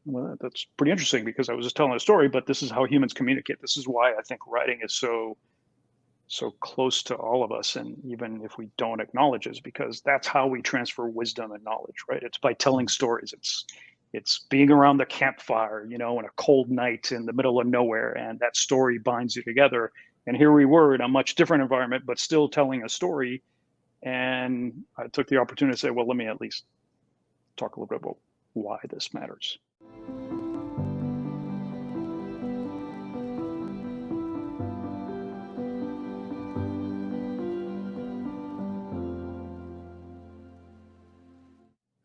Well, that's pretty interesting because I was just telling a story, but this is how humans communicate. This is why I think writing is so close to all of us, and even if we don't acknowledge it, is because that's how we transfer wisdom and knowledge, right? It's by telling stories. It's being around the campfire, on a cold night in the middle of nowhere, and that story binds you together. And here we were in a much different environment, but still telling a story. And I took the opportunity to say, well, let me at least talk a little bit about why this matters.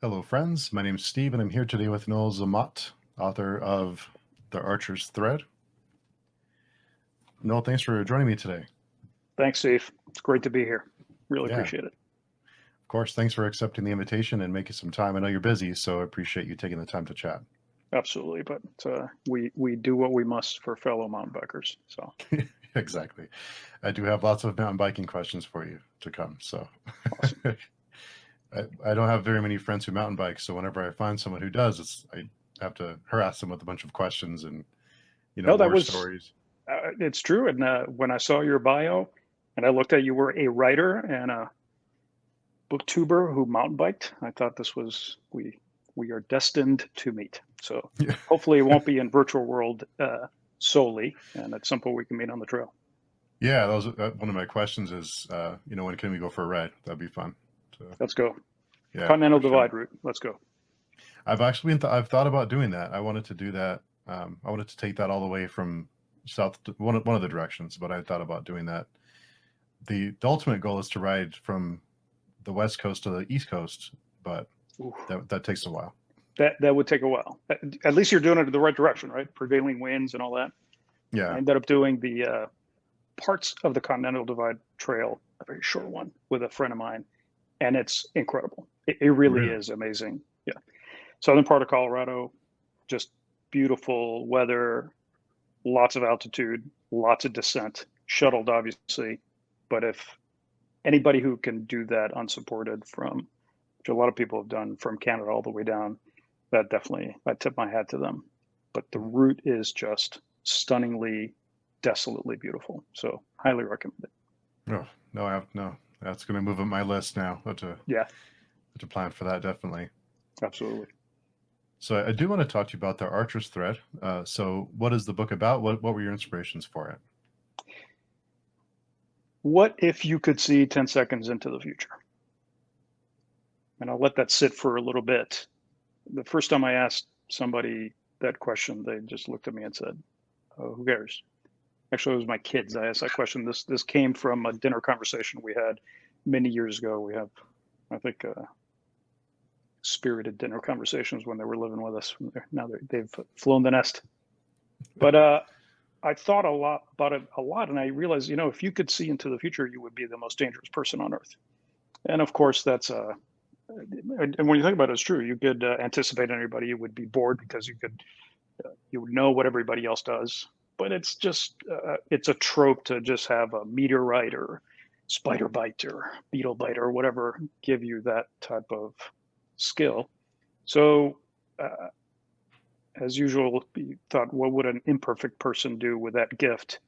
Hello, friends. My name is Steve, and I'm here today with Noel Zamot, author of The Archer's Thread. Noel, thanks for joining me today. Thanks, Steve. It's great to be here. Really Yeah, appreciate it. of course. Thanks for accepting the invitation and making some time. I know you're busy, so I appreciate you taking the time to chat. Absolutely. But we do what we must for fellow mountain bikers. So Exactly. I do have lots of mountain biking questions for you to come. So awesome. I don't have very many friends who mountain bike, so whenever I find someone who does, I have to harass them with a bunch of questions and No, that war was stories. it's true. And when I saw your bio and I looked at you were a writer and a booktuber who mountain biked, I thought this was we are destined to meet. So Yeah. hopefully it won't be in virtual world solely, and at some point we can meet on the trail. Yeah, that was one of my questions is, when can we go for a ride? That'd be fun. So, Let's go. yeah, Continental for sure. Divide route. Let's go. I've actually I've thought about doing that. I wanted to do that. I wanted to take that all the way from south to one of the directions, but I thought about doing that. The ultimate goal is to ride from the west coast to the east coast, but Oof. that takes a while. That would take a while. At least you're doing it in the right direction, right? Prevailing winds and all that. I Yeah, ended up doing the parts of the Continental Divide Trail, a very short one, with a friend of mine, and it's incredible. It really really. is amazing. Yeah, southern part of Colorado, just beautiful weather, lots of altitude, lots of descent, shuttled obviously, but if anybody who can do that unsupported from, which a lot of people have done from Canada all the way down, that definitely, I tip my hat to them. But the route is just stunningly, desolately beautiful. So highly recommend it. Oh no, no. That's going to move up my list now. Yeah, Have to plan for that definitely. absolutely. So I do want to talk to you about the Archer's Thread. So what is the book about? What were your inspirations for it? What if you could see 10 seconds into the future? And I'll let that sit for a little bit. The first time I asked somebody that question, they just looked at me and said, "Oh, who cares?" Actually, it was my kids. I asked that question. This came from a dinner conversation we had many years ago. We have, I think, spirited dinner conversations when they were living with us. Now they've flown the nest. But I thought a lot about it a lot, and I realized, if you could see into the future, you would be the most dangerous person on earth. And of course, that's and when you think about it, it's true. You could anticipate anybody. You would be bored because you would know what everybody else does. But it's just it's a trope to just have a meteorite or spider bite or beetle bite or whatever give you that type of skill. So uh, as usual, you thought, what would an imperfect person do with that gift?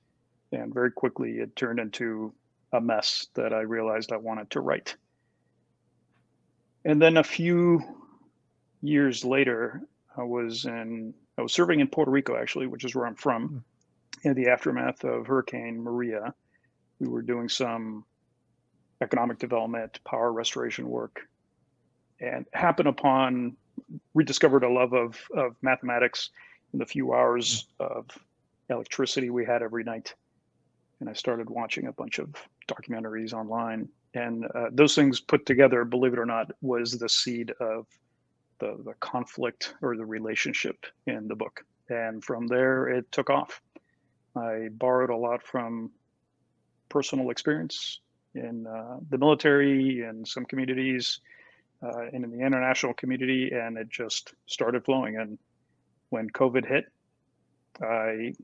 And very quickly, it turned into a mess that I realized I wanted to write. And then a few years later, I was serving in Puerto Rico actually, which is where I'm from, Hmm. in the aftermath of Hurricane Maria. We were doing some economic development, power restoration work, and happened upon rediscovered a love of mathematics in the few hours of electricity we had every night. And I started watching a bunch of documentaries online. And those things put together, believe it or not, was the seed of the conflict or the relationship in the book. And from there, it took off. I borrowed a lot from personal experience in the military and some communities and in the international community, and it just started flowing. And when COVID hit, I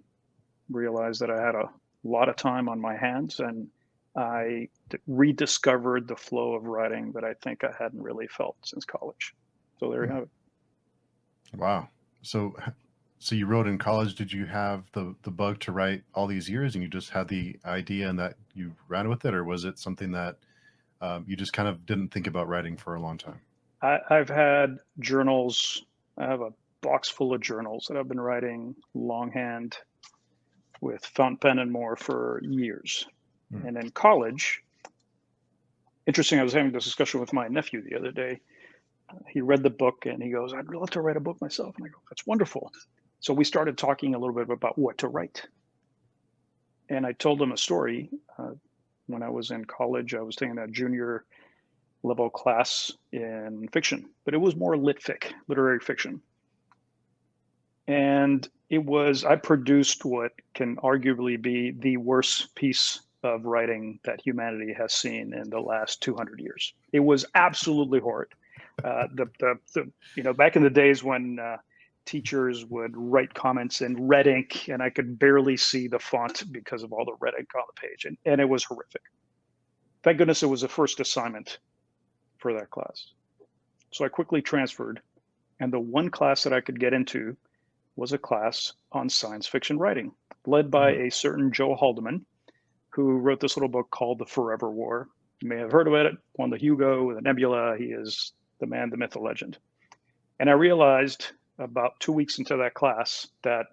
realized that I had a lot of time on my hands, and I rediscovered the flow of writing that I think I hadn't really felt since college. So there you have it. Wow. So, so you wrote in college. Did you have the bug to write all these years, and you just had the idea and that you ran with it, or was it something that you just kind of didn't think about writing for a long time? I've had journals. I have a box full of journals that I've been writing longhand with fountain pen and more for years. Mm. And in college, interesting, I was having this discussion with my nephew the other day. He read the book and he goes, I'd love to write a book myself. And I go, that's wonderful. So we started talking a little bit about what to write. And I told him a story. When I was in college, I was taking a junior level class in fiction, but it was more lit fic, literary fiction. And I produced what can arguably be the worst piece of writing that humanity has seen in the last 200 years. It was absolutely horrid. Back in the days when teachers would write comments in red ink and I could barely see the font because of all the red ink on the page. And it was horrific. Thank goodness it was the first assignment for that class. So I quickly transferred. And the one class that I could get into was a class on science fiction writing, led by Mm. a certain Joe Haldeman, who wrote this little book called The Forever War. You may have heard about it, won the Hugo, the Nebula. He is the man, the myth, the legend. And I realized about 2 weeks into that class that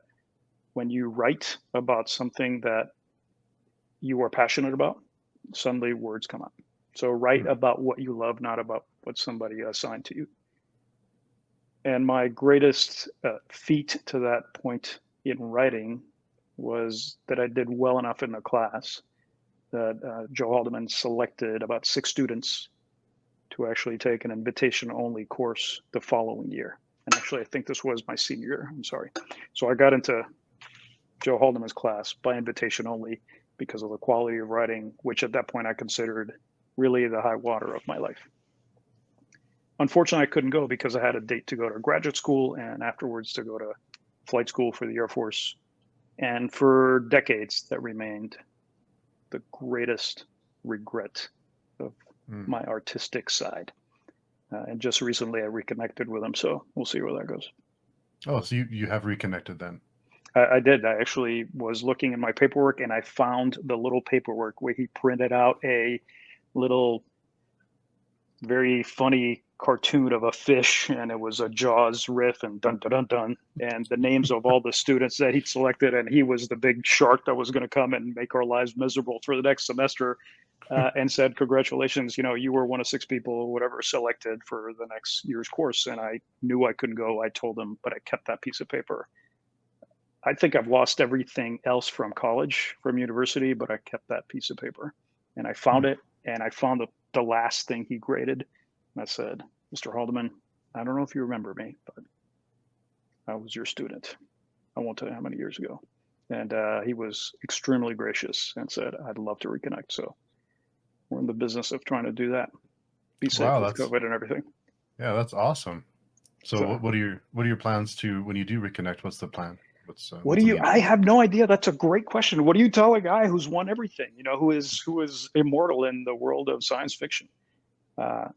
when you write about something that you are passionate about, suddenly words come out. So write Mm. about what you love, not about what somebody assigned to you. And my greatest feat to that point in writing was that I did well enough in the class that Joe Haldeman selected about 6 students to actually take an invitation only course the following year. And actually, I think this was my senior year. I'm sorry. So I got into Joe Haldeman's class by invitation only because of the quality of writing, which at that point I considered really the high water of my life. Unfortunately, I couldn't go because I had a date to go to graduate school and afterwards to go to flight school for the Air Force. And for decades, that remained the greatest regret of Mm. my artistic side. And just recently, I reconnected with him. So we'll see where that goes. Oh, so you have reconnected then? I did. I actually was looking in my paperwork and I found the little paperwork where he printed out a little very funny cartoon of a fish and it was a Jaws riff and dun dun dun dun and the names of all the students that he'd selected and he was the big shark that was going to come and make our lives miserable for the next semester and said congratulations, you were one of 6 people or whatever selected for the next year's course. And I knew I couldn't go. I told him, but I kept that piece of paper. I think I've lost everything else from college, from university, but I kept that piece of paper and I found Mm. it and I found the last thing he graded. And I said, Mr. Haldeman, I don't know if you remember me, but I was your student. I won't tell you how many years ago. And he was extremely gracious and said, I'd love to reconnect. So we're in the business of trying to do that. Be safe Wow, with COVID and everything. that's awesome. So So what are your plans to when you do reconnect? What's the plan? what What's do on you? the I agenda? have no idea. That's a great question. What do you tell a guy who's won everything? Who is immortal in the world of science fiction? Uh,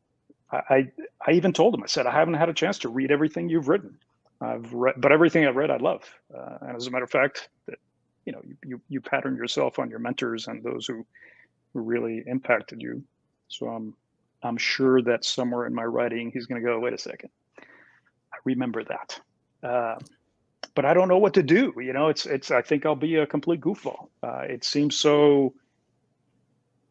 I even told him. I said I haven't had a chance to read everything you've written. I've read, but everything I've read, I love. And as a matter of fact, that you pattern yourself on your mentors and those who really impacted you. So I'm sure that somewhere in my writing, he's going to go, wait a second, I remember that. But I don't know what to do. It's. I think I'll be a complete goofball. It seems so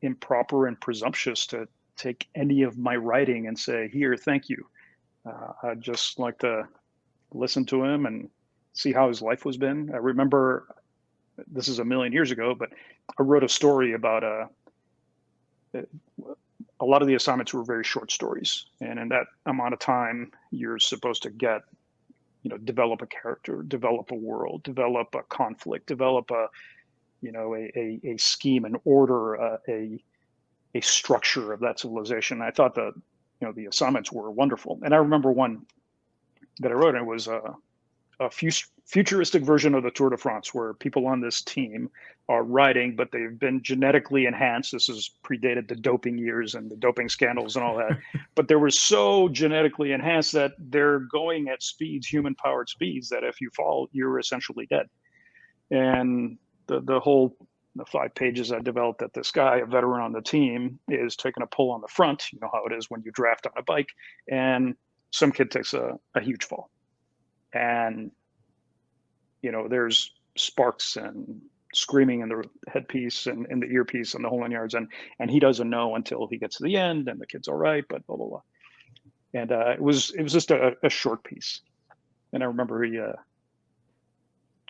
improper and presumptuous to take any of my writing and say, "Here, thank you." I'd just like to listen to him and see how his life was been. I remember this is a million years ago, but I wrote a story about a lot of the assignments were very short stories, and in that amount of time, you're supposed to develop a character, develop a world, develop a conflict, develop a scheme, an order, a structure of that civilization. I thought the assignments were wonderful, and I remember one that I wrote, and it was a futuristic version of the Tour de France where people on this team are riding, but they've been genetically enhanced. This is predated the doping years and the doping scandals and all that. But they were so genetically enhanced that they're going at speeds, human powered speeds, that if you fall, you're essentially dead. And the 5 pages I developed that this guy, a veteran on the team, is taking a pull on the front. You know how it is when you draft on a bike, and some kid takes a huge fall. And, there's sparks and screaming in the headpiece and in the earpiece and the whole 9 yards. And he doesn't know until he gets to the end, and the kid's all right, but blah, blah, blah. And it was just a short piece. And I remember he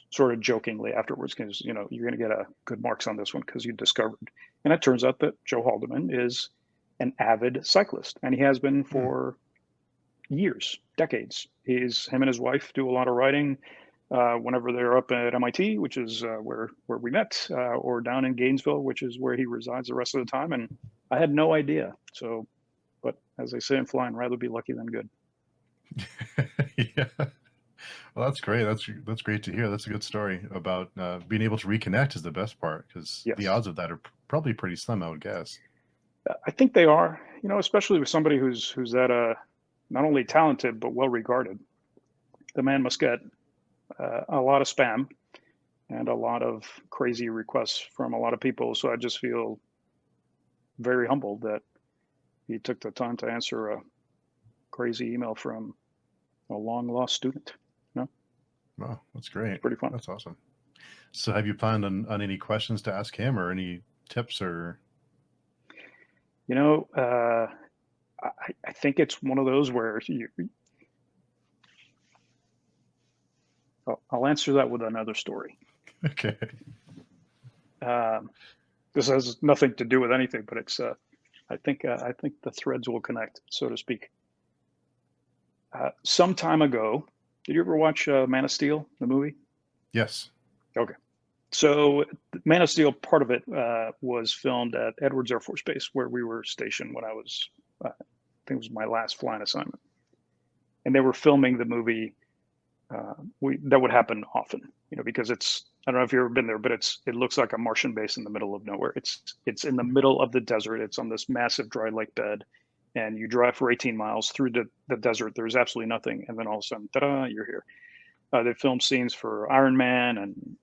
sort of jokingly afterwards, because, you're going to get a good marks on this one because you discovered. And it turns out that Joe Haldeman is an avid cyclist, and he has been for years, decades. Him and his wife do a lot of riding whenever they're up at MIT, which is where we met, or down in Gainesville, which is where he resides the rest of the time. And I had no idea. So, but as they say in flying, rather be lucky than good. Yeah. Well, that's great. That's great to hear. That's a good story about being able to reconnect is the best part, because Yes. the odds of that are probably pretty slim, I would guess. I think they are, especially with somebody who's that not only talented but well regarded. The man must get a lot of spam and a lot of crazy requests from a lot of people. So I just feel very humbled that he took the time to answer a crazy email from a long lost student. Wow, that's great. Pretty fun. That's awesome. So have you planned on any questions to ask him, or any tips, or? I think it's one of those where I'll answer that with another story. Okay. This has nothing to do with anything, but it's I think the threads will connect, so to speak. Some time ago, did you ever watch Man of Steel, the movie? Yes. Okay. So Man of Steel, part of it was filmed at Edwards Air Force Base, where we were stationed when I was, I think it was my last flying assignment. And they were filming the movie. That would happen often, because I don't know if you've ever been there, but it looks like a Martian base in the middle of nowhere. It's in the middle of the desert. It's on this massive dry lake bed, and you drive for 18 miles through the desert. There's absolutely nothing. And then all of a sudden, ta-da, you're here. They filmed scenes for Iron Man and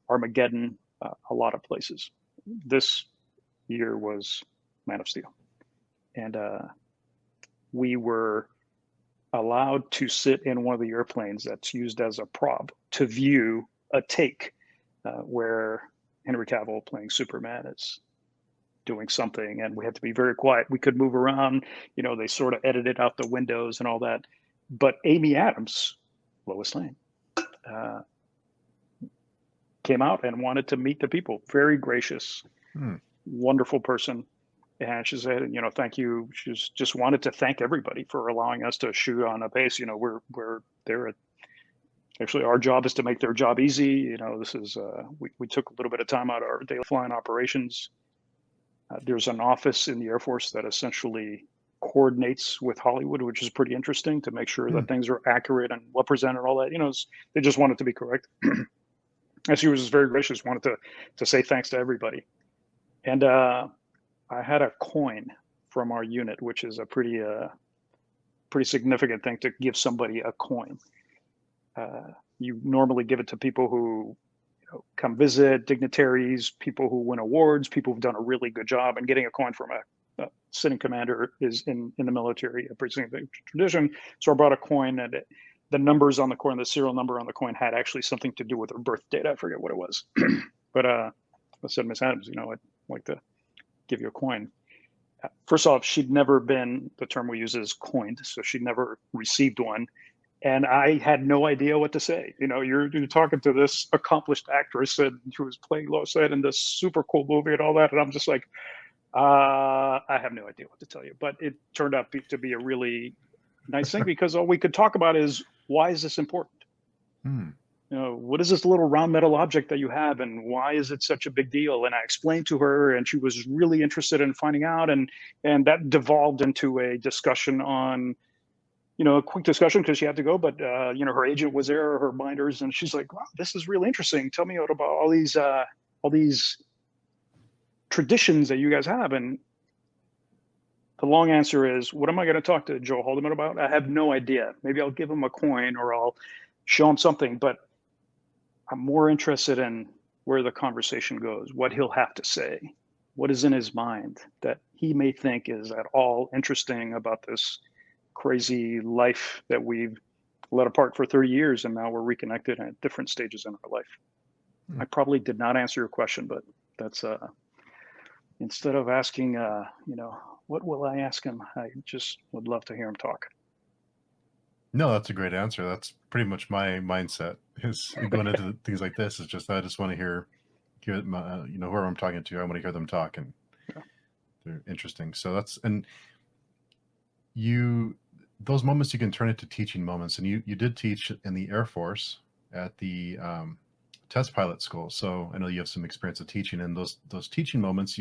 Armageddon, a lot of places. This year was Man of Steel. And we were allowed to sit in one of the airplanes that's used as a prop to view a take where Henry Cavill, playing Superman, is doing something, and we had to be very quiet. We could move around, they sort of edited out the windows and all that. But Amy Adams, Lois Lane, came out and wanted to meet the people. Very gracious, wonderful person. And she said, thank you. She just wanted to thank everybody for allowing us to shoot on a base. We're there at, actually our job is to make their job easy. This is, we took a little bit of time out of our daily flying operations. There's an office in the Air Force that essentially coordinates with Hollywood, which is pretty interesting, to make sure that things are accurate and well presented and all that. They just want it to be correct. And she was just very gracious, wanted to say thanks to everybody. And I had a coin from our unit, which is a pretty significant thing to give somebody a coin. You normally give it to people who come visit, dignitaries, people who win awards, people who've done a really good job. And getting a coin from a sitting commander is in the military a pretty significant tradition. So I brought a coin, and the numbers on the coin, the serial number on the coin, had actually something to do with her birth date. I forget what it was. But I said, Miss Adams, I'd like to give you a coin. First off, she'd never been, the term we use is coined, so she'd never received one. And I had no idea what to say. You're talking to this accomplished actress and who was playing Lois Lane in this super cool movie and all that. And I'm just like, I have no idea what to tell you. But it turned out to be a really nice thing, because all we could talk about is, why is this important? What is this little round metal object that you have, and why is it such a big deal? And I explained to her, and she was really interested in finding out. And that devolved into a discussion on a quick discussion because she had to go, but her agent was there, her binders, and she's like, "Wow, this is really interesting. Tell me about all these traditions that you guys have." And the long answer is, what am I going to talk to Joe Haldeman about? I have no idea. Maybe I'll give him a coin or I'll show him something, but I'm more interested in where the conversation goes, what he'll have to say, what is in his mind that he may think is at all interesting about this crazy life that we've let apart for 30 years and now we're reconnected at different stages in our life. I probably did not answer your question, but that's instead of asking what will I ask him, I just would love to hear him talk. No, that's a great answer. That's pretty much my mindset is going into things like this. Is just I just want to hear my, whoever I'm talking to, I want to hear them talk, and they're interesting. So and those moments you can turn into teaching moments, and you did teach in the Air Force at the test pilot school. So I know you have some experience of teaching, and those teaching moments,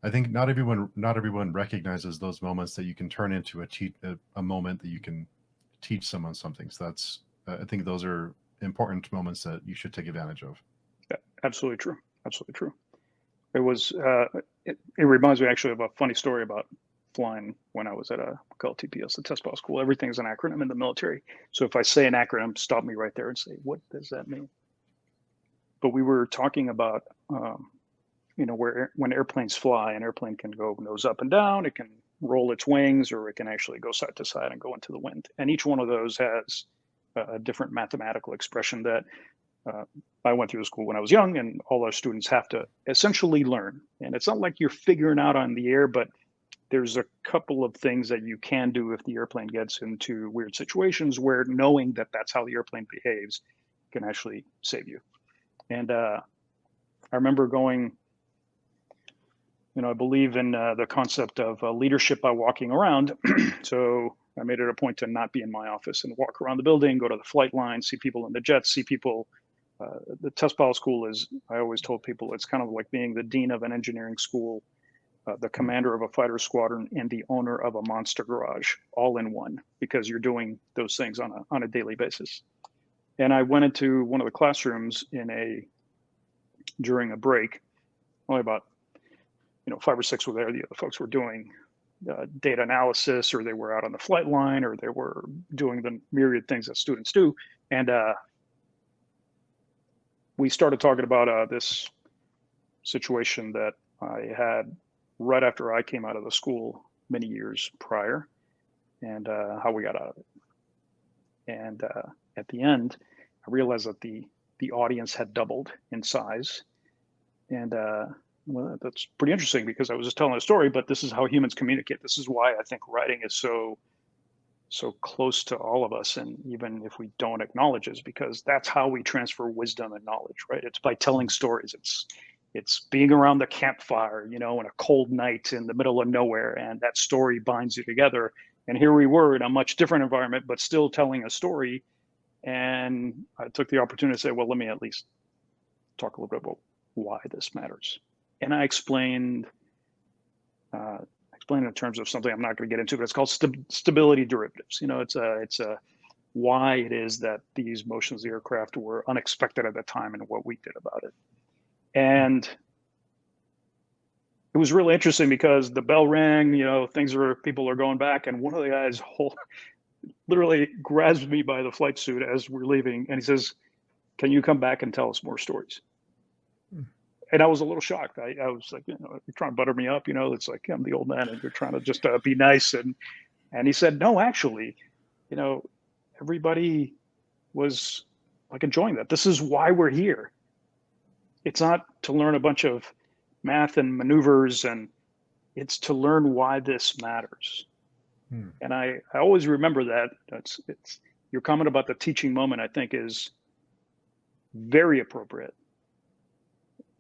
I think not everyone recognizes those moments that you can turn into a moment that you can teach someone something. So that's I think those are important moments that you should take advantage of. Yeah, absolutely true. Absolutely true. It was it reminds me actually of a funny story about flying when I was at called TPS, the test pilot school. Everything's an acronym in the military. So if I say an acronym, stop me right there and say, what does that mean? But we were talking about when airplanes fly, an airplane can go nose up and down, it can roll its wings, or it can actually go side to side and go into the wind. And each one of those has a different mathematical expression that I went through school when I was young, and all our students have to essentially learn. And it's not like you're figuring out on the air, but there's a couple of things that you can do if the airplane gets into weird situations where knowing that that's how the airplane behaves can actually save you. And I remember going, I believe in the concept of leadership by walking around. So I made it a point to not be in my office and walk around the building, go to the flight line, see people in the jets, see people. The test pilot school is, I always told people, it's kind of like being the dean of an engineering school, the commander of a fighter squadron, and the owner of a monster garage, all in one, because you're doing those things on a daily basis. And I went into one of the classrooms during a break, only about 5 or 6 were there. The other folks were doing data analysis, or they were out on the flight line, or they were doing the myriad things that students do. And we started talking about this situation that I had right after I came out of the school many years prior, and how we got out of it. And at the end, I realized that the audience had doubled in size. And well, that's pretty interesting, because I was just telling a story, but this is how humans communicate. This is why I think writing is so close to all of us, and even if we don't acknowledge it, because that's how we transfer wisdom and knowledge, right? It's by telling stories. It's being around the campfire, in a cold night in the middle of nowhere, and that story binds you together. And here we were in a much different environment, but still telling a story. And I took the opportunity to say, well, let me at least talk a little bit about why this matters. And I explained in terms of something I'm not going to get into, but it's called stability derivatives. It's a why it is that these motions of the aircraft were unexpected at the time and what we did about it. And it was really interesting because the bell rang, people are going back, and one of the guys literally grabs me by the flight suit as we're leaving, and he says, "Can you come back and tell us more stories?" And I was a little shocked. I was like, you're trying to butter me up, it's like I'm the old man and you're trying to just be nice. And he said, no, actually, everybody was like enjoying that. This is why we're here. It's not to learn a bunch of math and maneuvers, and it's to learn why this matters. And I always remember that. Your comment about the teaching moment, I think, is very appropriate.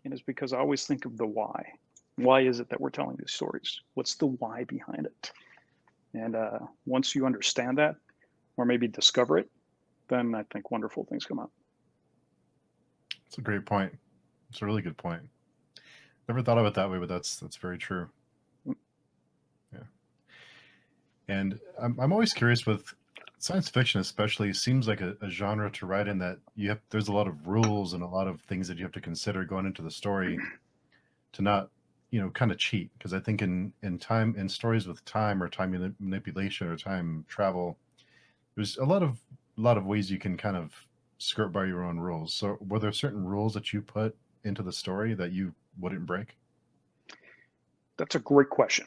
And it's because I always think of the why. Why is it that we're telling these stories? What's the why behind it? And once you understand that, or maybe discover it, then I think wonderful things come out. It's a great point. It's a really good point. Never thought of it that way, but that's very true. Yeah. And I'm always curious with science fiction, especially, seems like a genre to write in that there's a lot of rules and a lot of things that you have to consider going into the story to not, kind of cheat. Because I think in stories with time or time manipulation or time travel, there's a lot of ways you can kind of skirt by your own rules. So were there certain rules that you put into the story that you wouldn't break? That's a great question.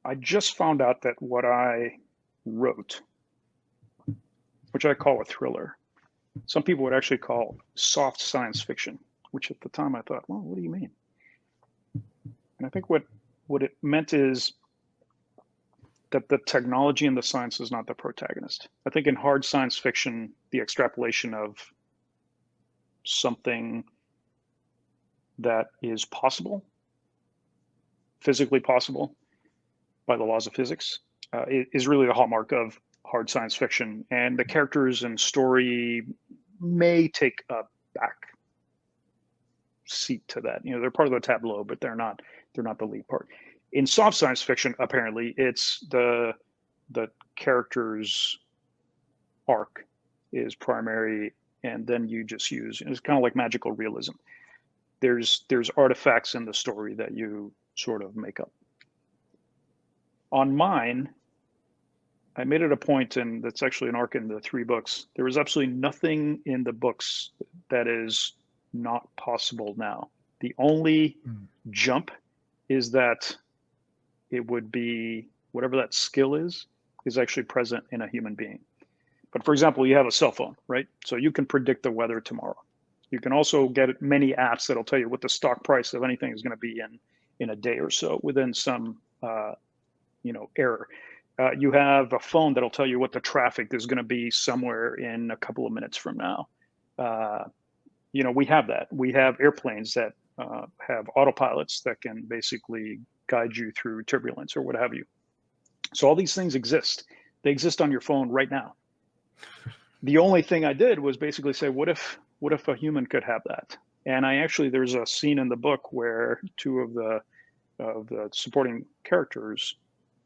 I just found out that what I wrote, which I call a thriller, some people would actually call soft science fiction, which at the time I thought, well, what do you mean? And I think what it meant is that the technology and the science is not the protagonist. I think in hard science fiction, the extrapolation of something that is possible, physically possible by the laws of physics, is really the hallmark of hard science fiction. And the characters and story may take a back seat to that. They're part of the tableau, but they're not the lead part. In soft science fiction, apparently, it's the character's arc is primary, and then you just use, it's kind of like magical realism. There's artifacts in the story that you sort of make up. On mine, I made it a point, and that's actually an arc in the 3 books. There is absolutely nothing in the books that is not possible now. The only Mm. jump is that it would be whatever that skill is actually present in a human being. But for example, you have a cell phone, right? So you can predict the weather tomorrow. You can also get many apps that'll tell you what the stock price of anything is going to be in a day or so within some error. You have a phone that'll tell you what the traffic is going to be somewhere in a couple of minutes from now. Uh, we have that. We have airplanes that have autopilots that can basically guide you through turbulence or what have you. So all these things exist. They exist on your phone right now. The only thing I did was basically say, what if a human could have that? And there's a scene in the book where 2 of the supporting characters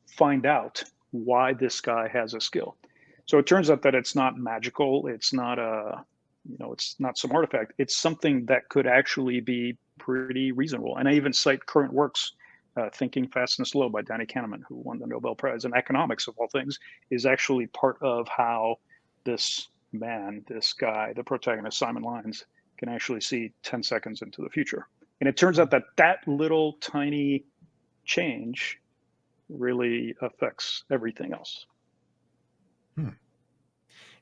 find out why this guy has a skill. So it turns out that it's not magical. It's not it's not some artifact. It's something that could actually be pretty reasonable. And I even cite current works. Thinking Fast and Slow by Danny Kahneman, who won the Nobel Prize in economics, of all things, is actually part of how this guy, the protagonist, Simon Lines, can actually see 10 seconds into the future. And it turns out that little tiny change really affects everything else. Hmm.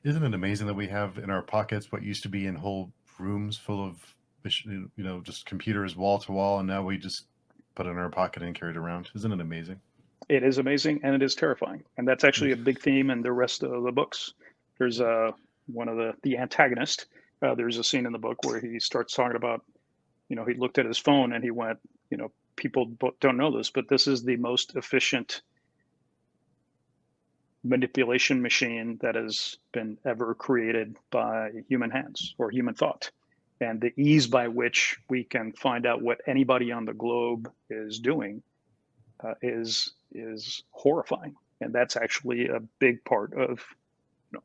Isn't it amazing that we have in our pockets what used to be in whole rooms full of, just computers wall to wall, and now we just put it in our pocket and carry it around? Isn't it amazing? It is amazing, and it is terrifying. And that's actually a big theme in the rest of the books. There's one of the antagonist. There's a scene in the book where he starts talking about, he looked at his phone and he went, people don't know this, but this is the most efficient manipulation machine that has been ever created by human hands or human thought. And the ease by which we can find out what anybody on the globe is doing is horrifying. And that's actually a big part of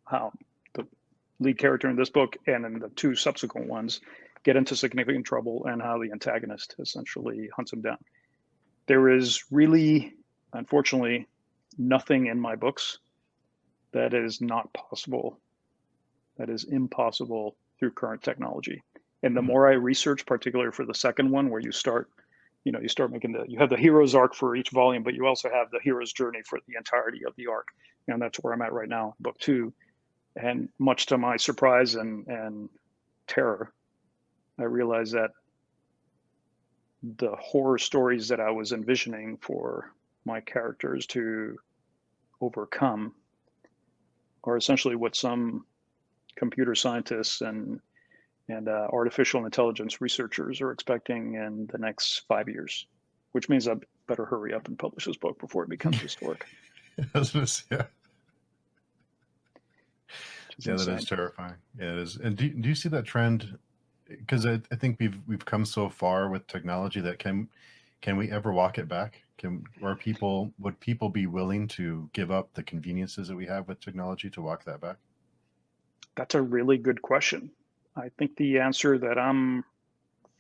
how the lead character in this book and in the 2 subsequent ones get into significant trouble, and how the antagonist essentially hunts him down. There is really, unfortunately, nothing in my books that is not possible, that is impossible through current technology. And the more I research, particularly for the second one, where you start making you have the hero's arc for each volume, but you also have the hero's journey for the entirety of the arc. And that's where I'm at right now, book 2. And much to my surprise and terror, I realized that the horror stories that I was envisioning for my characters to overcome are essentially what some computer scientists and artificial intelligence researchers are expecting in the next 5 years, which means I better hurry up and publish this book before it becomes historic. Yeah. Yeah, that Insane. is terrifying. Yeah, it is. And do you see that trend? Because I think we've come so far with technology that can we ever walk it back? Would people be willing to give up the conveniences that we have with technology to walk that back? That's a really good question. I think the answer that I'm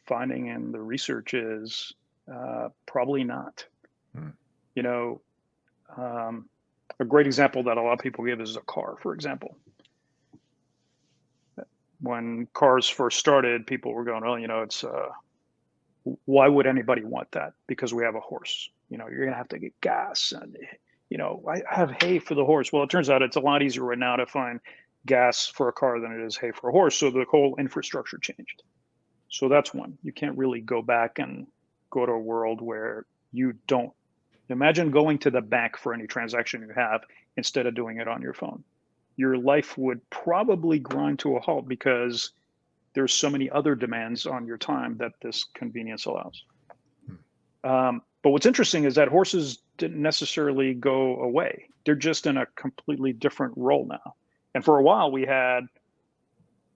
finding in the research is probably not. Hmm. You know, um, a great example that a lot of people give is a car, for example. When cars first started, people were going, "Oh, it's why would anybody want that? Because we have a horse. You're gonna have to get gas, and I have hay for the horse." Well, it turns out it's a lot easier right now to find gas for a car than it is hay for a horse. So the whole infrastructure changed. So that's one. You can't really go back and go to a world where you don't imagine going to the bank for any transaction you have instead of doing it on your phone. Your life would probably grind to a halt because there's so many other demands on your time that this convenience allows. Hmm. But what's interesting is that horses didn't necessarily go away. They're just in a completely different role now. And for a while, we had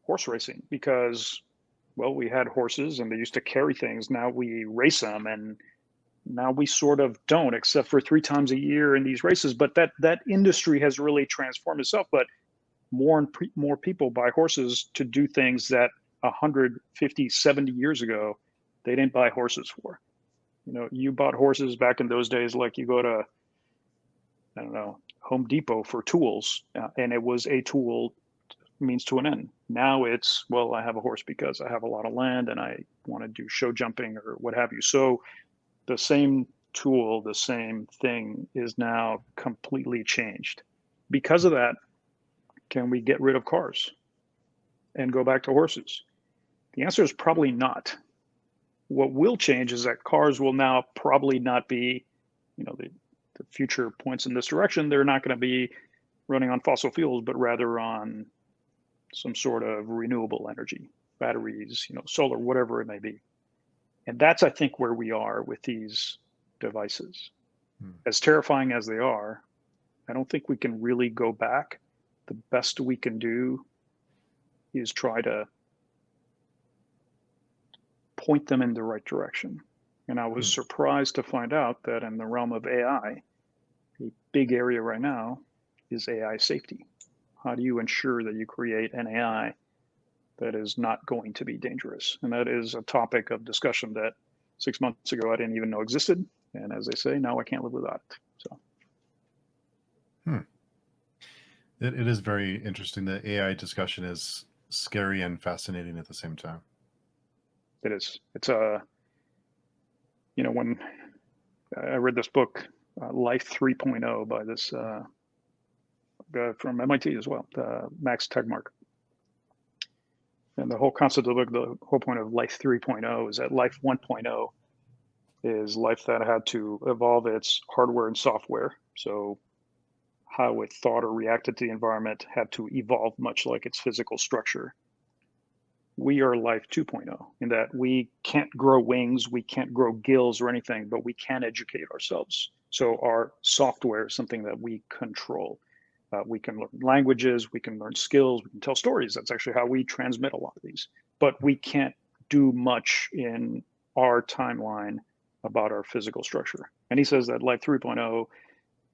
horse racing because, well, we had horses and they used to carry things. Now we race them, and now we sort of don't, except for 3 times a year in these races. But that industry has really transformed itself. But more people buy horses to do things that 150, 70 years ago they didn't buy horses for. You bought horses back in those days like you go to, I don't know, Home Depot for tools, and it was a tool means to an end. Now it's, well, I have a horse because I have a lot of land and I want to do show jumping or what have you. So the same tool, the same thing is now completely changed. Because of that, can we get rid of cars and go back to horses? The answer is probably not. What will change is that cars will now probably not be, the future points in this direction. They're not going to be running on fossil fuels, but rather on some sort of renewable energy, batteries, solar, whatever it may be. And that's, I think, where we are with these devices. Hmm. As terrifying as they are, I don't think we can really go back. The best we can do is try to point them in the right direction. And I was Hmm. surprised to find out that in the realm of AI, a big area right now is AI safety. How do you ensure that you create an AI that is not going to be dangerous? And that is a topic of discussion that 6 months ago I didn't even know existed. And as they say, now I can't live without it. So Hmm. It is very interesting. The AI discussion is scary and fascinating at the same time. it is. It's when I read this book, Life 3.0 by this guy from MIT as well, Max Tegmark. And the whole concept of the whole point of Life 3.0 is that Life 1.0 is life that had to evolve its hardware and software. So how it thought or reacted to the environment had to evolve much like its physical structure. We are Life 2.0 in that we can't grow wings, we can't grow gills or anything, but we can educate ourselves. So our software is something that we control. We can learn languages, we can learn skills, we can tell stories. That's actually how we transmit a lot of these. But we can't do much in our timeline about our physical structure. And he says that Life 3.0,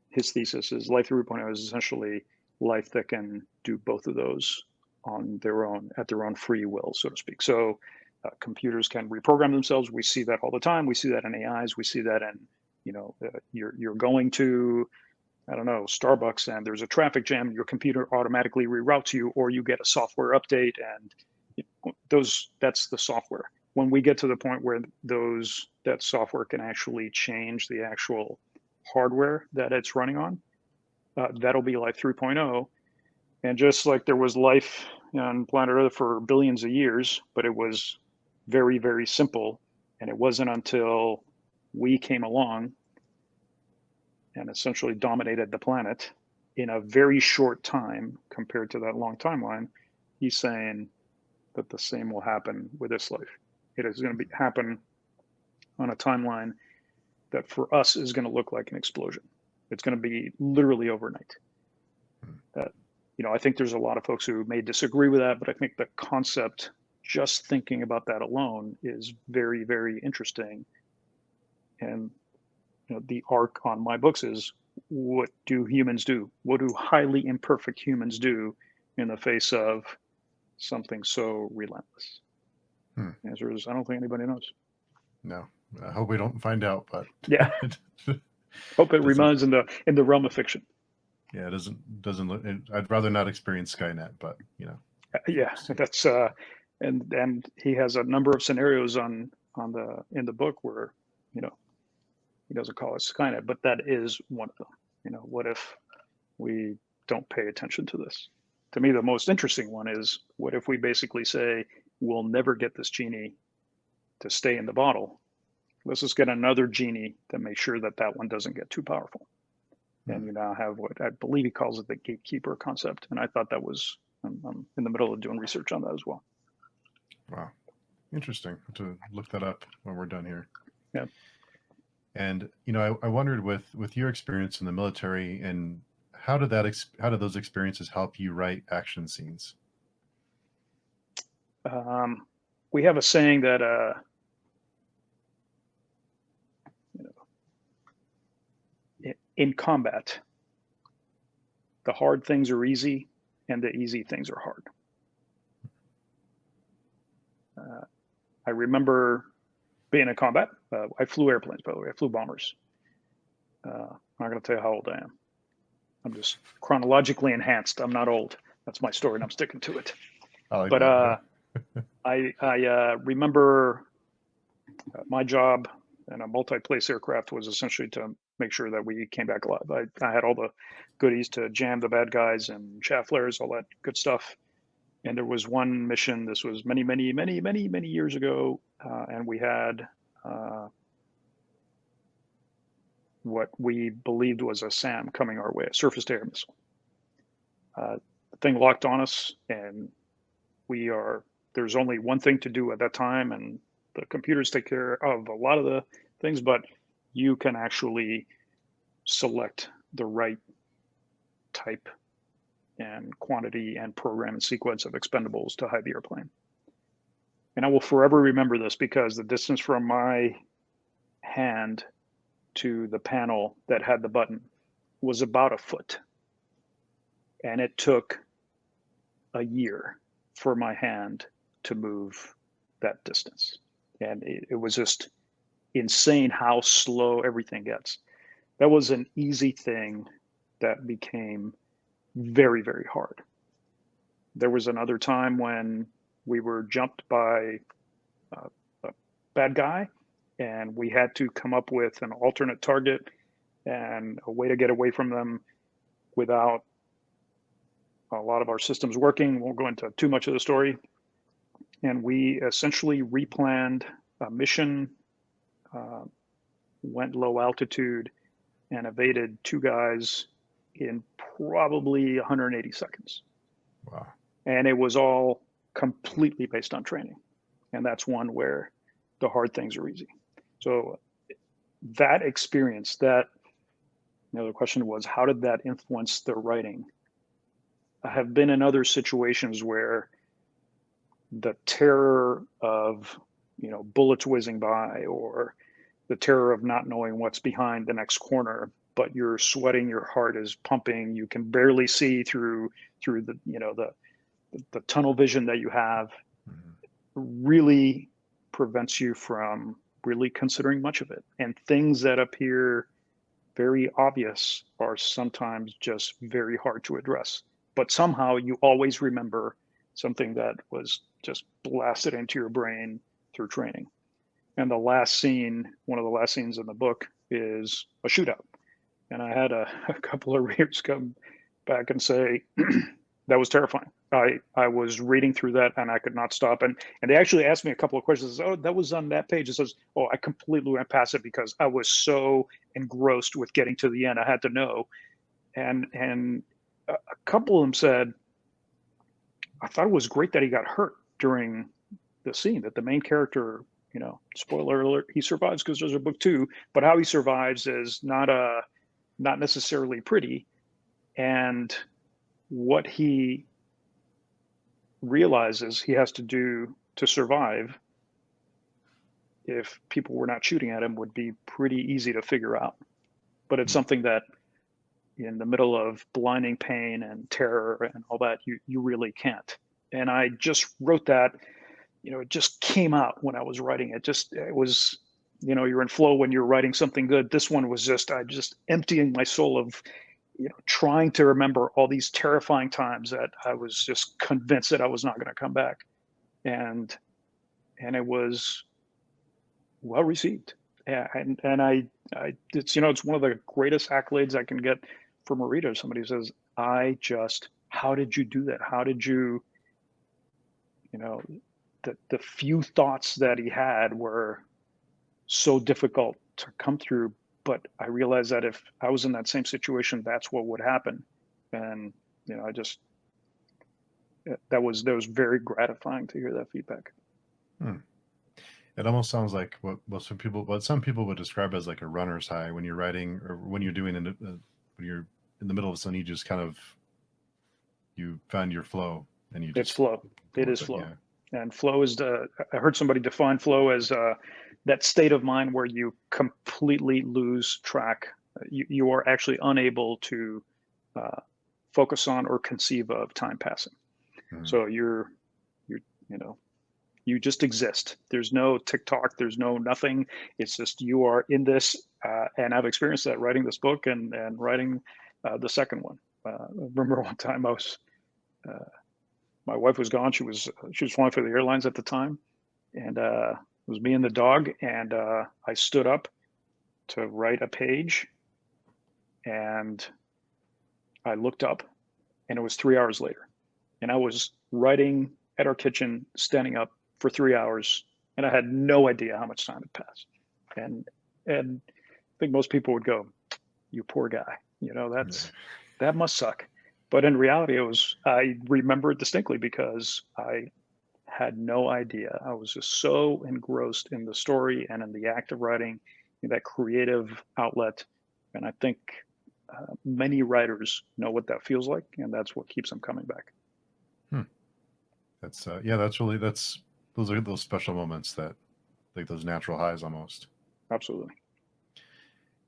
his thesis is Life 3.0 is essentially life that can do both of those on their own, at their own free will, so to speak. So computers can reprogram themselves. We see that all the time. We see that in AIs. We see that in, you're going to, I don't know, Starbucks and there's a traffic jam, your computer automatically reroutes you, or you get a software update, and that's the software. When we get to the point where that software can actually change the actual hardware that it's running on, that'll be Life 3.0. And just like there was life on planet Earth for billions of years, but it was very, very simple. And it wasn't until we came along and essentially dominated the planet in a very short time compared to that long timeline. He's saying that the same will happen with this life. It is going to happen on a timeline that for us is going to look like an explosion. It's going to be literally overnight. That, I think there's a lot of folks who may disagree with that, but I think the concept, just thinking about that alone, is very, very interesting. And the arc on my books is, what do humans do? What do highly imperfect humans do in the face of something so relentless? Hmm. The answer is, I don't think anybody knows. No, I hope we don't find out, but Yeah, it hope it doesn't. remains in the realm of fiction. Yeah, it doesn't look. I'd rather not experience Skynet, but Yeah, see. that's and he has a number of scenarios on the in the book where, you know, he doesn't call it Skynet, but that is one of them. What if we don't pay attention to this? To me, the most interesting one is, what if we basically say, we'll never get this genie to stay in the bottle. Let's just get another genie to make sure that that one doesn't get too powerful. And Hmm. you now have what I believe he calls it the gatekeeper concept. And I thought that was, I'm in the middle of doing research on that as well. Wow, interesting. I'll have to look that up when we're done here. Yeah. And I wondered, with your experience in the military, and how did those experiences help you write action scenes? We have a saying that you know, in combat, the hard things are easy and the easy things are hard. I remember being in combat. I flew airplanes, by the way. I flew bombers. I'm not going to tell you how old I am. I'm just chronologically enhanced. I'm not old. That's my story, and I'm sticking to it. I like But that. I remember my job in a multi-place aircraft was essentially to make sure that we came back alive. I had all the goodies to jam the bad guys and chaff flares, all that good stuff. And there was one mission. This was many, many, many, many, many years ago, and we had what we believed was a SAM coming our way, a surface-to-air missile. The thing locked on us, and there's only one thing to do at that time, and the computers take care of a lot of the things, but you can actually select the right type and quantity and program and sequence of expendables to hide the airplane. And I will forever remember this, because the distance from my hand to the panel that had the button was about a foot. And it took a year for my hand to move that distance. And it was just insane how slow everything gets. That was an easy thing that became very, very hard. There was another time when we were jumped by a bad guy, and we had to come up with an alternate target and a way to get away from them without a lot of our systems working. Won't go into too much of the story. And we essentially replanned a mission, went low altitude, and evaded two guys in probably 180 seconds. Wow. And it was all completely based on training. And that's one where the hard things are easy. So that experience, the question was, how did that influence the writing? I have been in other situations where the terror of, bullets whizzing by, or the terror of not knowing what's behind the next corner, but you're sweating, your heart is pumping, you can barely see through the tunnel vision that you have, really prevents you from really considering much of it. And things that appear very obvious are sometimes just very hard to address. But somehow you always remember something that was just blasted into your brain through training. And the last scene, one of the last scenes in the book, is a shootout. And I had a couple of readers come back and say, that was terrifying. I was reading through that and I could not stop. And they actually asked me a couple of questions. Oh, that was on that page. It says, oh, I completely went past it because I was so engrossed with getting to the end. I had to know. And a couple of them said, I thought it was great that he got hurt during the scene, that the main character, spoiler alert, he survives, because there's a book too, but how he survives is not necessarily pretty. And what he realizes he has to do to survive if people were not shooting at him, would be pretty easy to figure out. But it's something that in the middle of blinding pain and terror and all that, you really can't. And I just wrote that, it just came out when I was writing it. It was, you're in flow when you're writing something good. This one was I just emptying my soul of, trying to remember all these terrifying times that I was just convinced that I was not going to come back. And it was well received. Yeah, and it's it's one of the greatest accolades I can get from a reader. Somebody says, how did you do that? How did you, the few thoughts that he had were so difficult to come through. But I realized that if I was in that same situation, that's what would happen. And, that was very gratifying to hear that feedback. It almost sounds like what some people would describe as like a runner's high when you're writing, or when you're doing when you're in the middle of something, you find your flow and It's flow. It is flow. Yeah. And flow is I heard somebody define flow as that state of mind where you completely lose track. You are actually unable to focus on or conceive of time passing. So you just exist. There's no TikTok. There's no nothing. It's just you are in this. And I've experienced that writing this book and writing the second one. I remember one time my wife was gone. She was flying for the airlines at the time, and it was me and the dog. And I stood up to write a page, and I looked up, and it was 3 hours later, and I was writing at our kitchen, standing up for 3 hours, and I had no idea how much time had passed. And I think most people would go, "You poor guy, that must suck." But in reality, I remember it distinctly because I had no idea. I was just so engrossed in the story and in the act of writing, that creative outlet. And I think many writers know what that feels like, and that's what keeps them coming back. That's those are those special moments, that like those natural highs almost. Absolutely.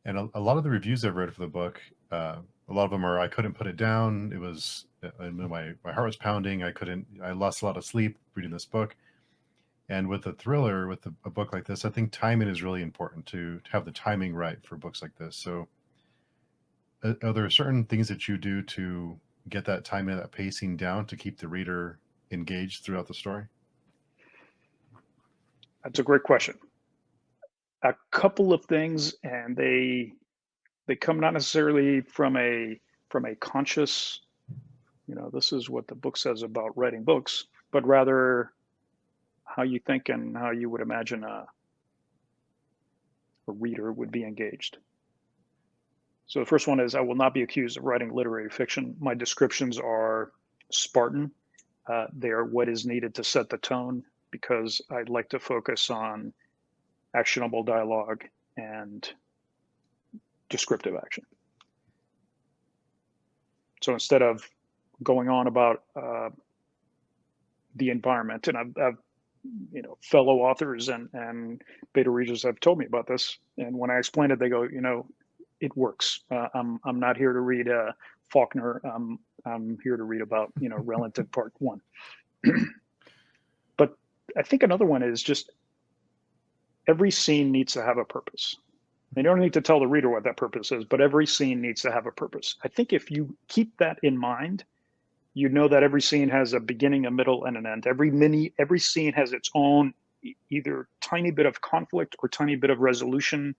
And a lot of the reviews I've read for the book, a lot of them are, I couldn't put it down. It was, my heart was pounding. I lost a lot of sleep reading this book. And with a thriller, with a book like this, I think timing is really important to have the timing right for books like this. So are there certain things that you do to get that timing, that pacing down to keep the reader engaged throughout the story? That's a great question. A couple of things, and they come not necessarily from a conscious, this is what the book says about writing books, but rather how you think and how you would imagine a reader would be engaged. So the first one is, I will not be accused of writing literary fiction. My descriptions are Spartan. They are what is needed to set the tone, because I'd like to focus on actionable dialogue and descriptive action. So instead of going on about the environment, and I've fellow authors and beta readers have told me about this, and when I explain it, they go, it works. I'm not here to read Faulkner. I'm here to read about Relative Part 1. But I think another one is just every scene needs to have a purpose. You don't need to tell the reader what that purpose is, but every scene needs to have a purpose. I think if you keep that in mind, you know that every scene has a beginning, a middle, and an end. Every scene has its own either tiny bit of conflict or tiny bit of resolution.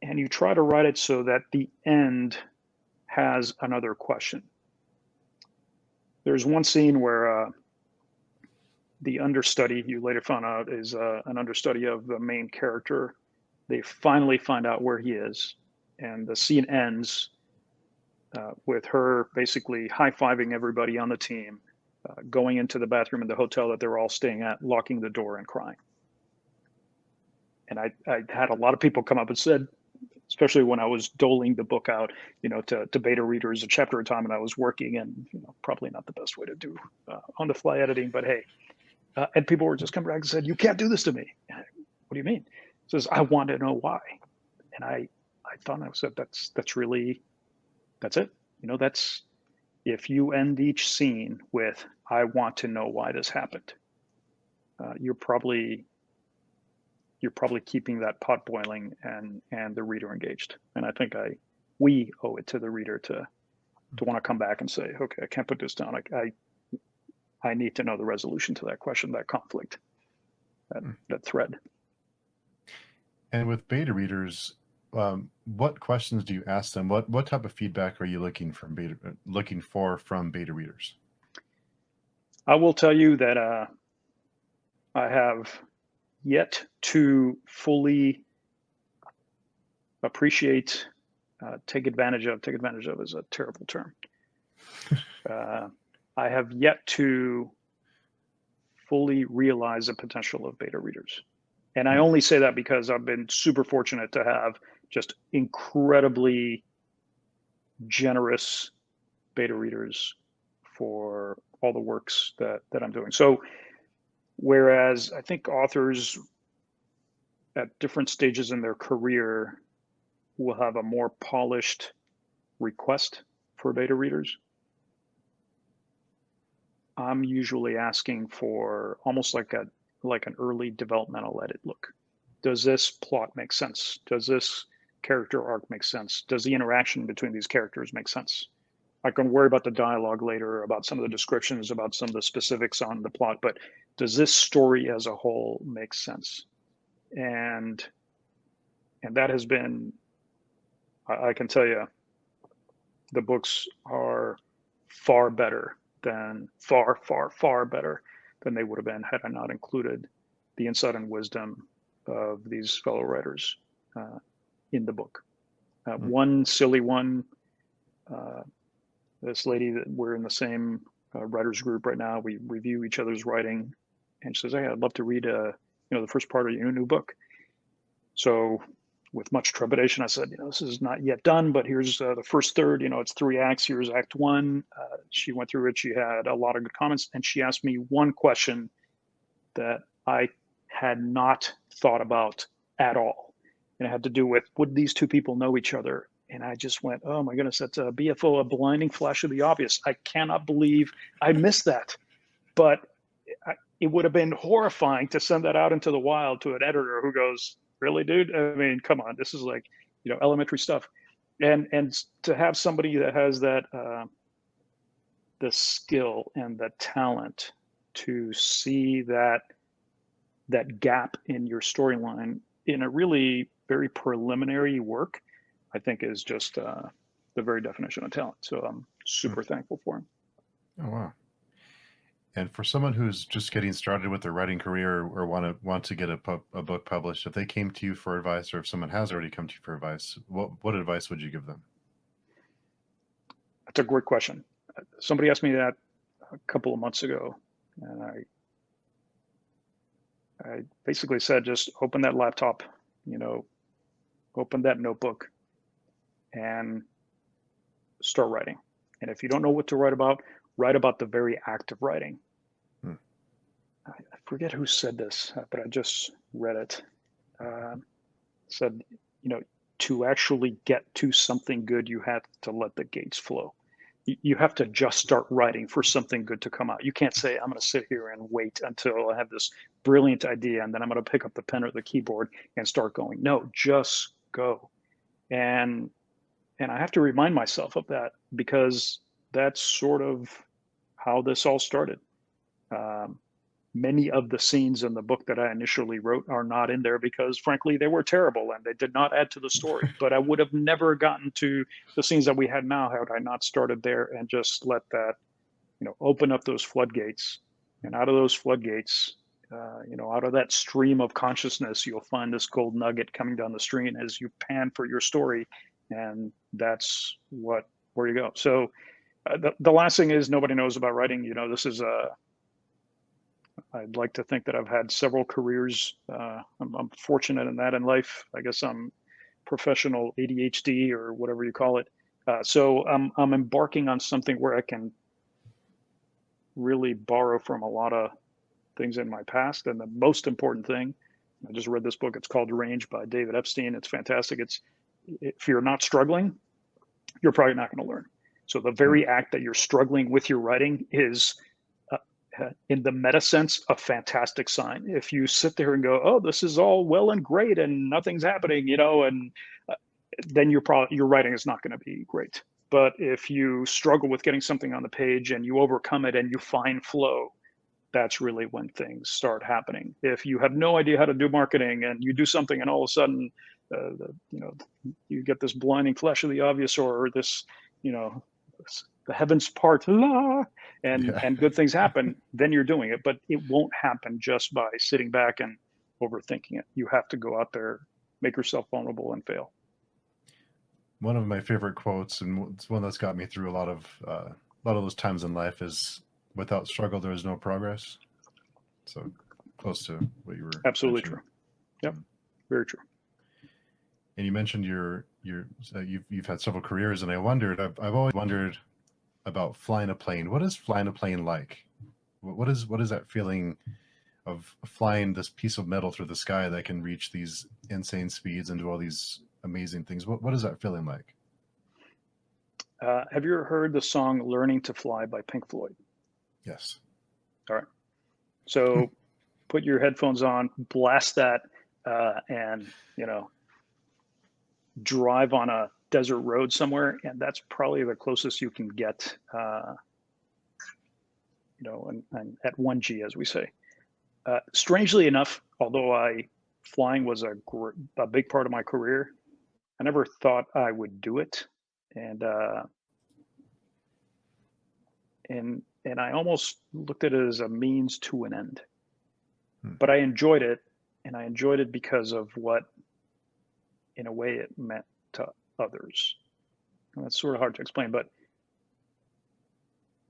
And you try to write it so that the end has another question. There's one scene where the understudy, you later found out, is an understudy of the main character. They finally find out where he is, and the scene ends with her basically high-fiving everybody on the team, going into the bathroom in the hotel that they're all staying at, locking the door and crying. And I had a lot of people come up and said, especially when I was doling the book out, to beta readers a chapter at a time, and I was working, and probably not the best way to do on the fly editing, but hey, and people were just coming back and said, "You can't do this to me." What do you mean? He says, I want to know why. And I thought, I said, that's really, that's it. You know, that's, if you end each scene with, I want to know why this happened, you're probably keeping that pot boiling and the reader engaged. And I think we owe it to the reader to want to come back and say, okay, I can't put this down. I need to know the resolution to that question, that conflict, that thread. And with beta readers, what questions do you ask them? What type of feedback are you looking for from beta readers? I will tell you that I have yet to fully appreciate, take advantage of is a terrible term. I have yet to fully realize the potential of beta readers. And I only say that because I've been super fortunate to have just incredibly generous beta readers for all the works that I'm doing. So whereas I think authors at different stages in their career will have a more polished request for beta readers, I'm usually asking for almost like an early developmental edit look. Does this plot make sense? Does this character arc make sense? Does the interaction between these characters make sense? I can worry about the dialogue later, about some of the descriptions, about some of the specifics on the plot, but does this story as a whole make sense? And that has been, I can tell you, the books are far better than far better than they would have been had I not included the insight and wisdom of these fellow writers in the book. One silly one, this lady that we're in the same writers group right now, we review each other's writing, and she says, hey, I'd love to read the first part of your new book. So with much trepidation, I said, this is not yet done, but here's the first third, it's 3 acts. Here's act 1. She went through it. She had a lot of good comments, and she asked me one question that I had not thought about at all. And it had to do with, would these two people know each other? And I just went, oh my goodness, that's a BFO, a blinding flash of the obvious. I cannot believe I missed that. But it would have been horrifying to send that out into the wild to an editor who goes, really, dude? I mean, come on, this is like, elementary stuff. And to have somebody that has that, the skill and the talent to see that gap in your storyline in a really very preliminary work, I think is just the very definition of talent. So I'm super thankful for him. Oh, wow. And for someone who's just getting started with their writing career or want to get a book published, if they came to you for advice, or if someone has already come to you for advice, what advice would you give them? That's a great question. Somebody asked me that a couple of months ago, and I basically said, just open that laptop, open that notebook, and start writing. And if you don't know what to write about the very act of writing. I forget who said this, but I just read it. Said, to actually get to something good, you have to let the gates flow. You have to just start writing for something good to come out. You can't say, I'm going to sit here and wait until I have this brilliant idea, and then I'm going to pick up the pen or the keyboard and start going. No, just go. And I have to remind myself of that, because that's sort of how this all started. Many of the scenes in the book that I initially wrote are not in there because, frankly, they were terrible and they did not add to the story. But I would have never gotten to the scenes that we had now had I not started there and just let that, open up those floodgates. And out of those floodgates, out of that stream of consciousness, you'll find this gold nugget coming down the stream as you pan for your story. And that's where you go. So the last thing is, nobody knows about writing. This is I'd like to think that I've had several careers. I'm fortunate in that in life. I guess I'm professional ADHD or whatever you call it. So I'm embarking on something where I can really borrow from a lot of things in my past. And the most important thing I just read this book. It's called Range by David Epstein. It's fantastic. If you're not struggling, you're probably not going to learn. So the very act that you're struggling with your writing is, in the meta sense, a fantastic sign. If you sit there and go, "Oh, this is all well and great, and nothing's happening," and then your writing is not going to be great. But if you struggle with getting something on the page and you overcome it and you find flow, that's really when things start happening. If you have no idea how to do marketing and you do something and all of a sudden, you get this blinding flash of the obvious, or this, the heavens part, and good things happen, then you're doing it. But it won't happen just by sitting back and overthinking it. You have to go out there, make yourself vulnerable, and fail. One of my favorite quotes, and it's one that's got me through a lot of those times in life, is, "Without struggle, there is no progress." So close to what you were. Absolutely true. Yep, very true. And you mentioned you've had several careers, and I've always wondered about flying a plane. What is flying a plane like? What is that feeling of flying this piece of metal through the sky that can reach these insane speeds and do all these amazing things? What is that feeling like? Have you ever heard the song "Learning to Fly" by Pink Floyd? Yes. All right. So put your headphones on, blast that, and drive on a desert road somewhere, and that's probably the closest you can get, and at 1G, as we say. Strangely enough, although flying was a big part of my career, I never thought I would do it, and I almost looked at it as a means to an end. But I enjoyed it, and I enjoyed it because of what, in a way, it meant to others. And that's sort of hard to explain, but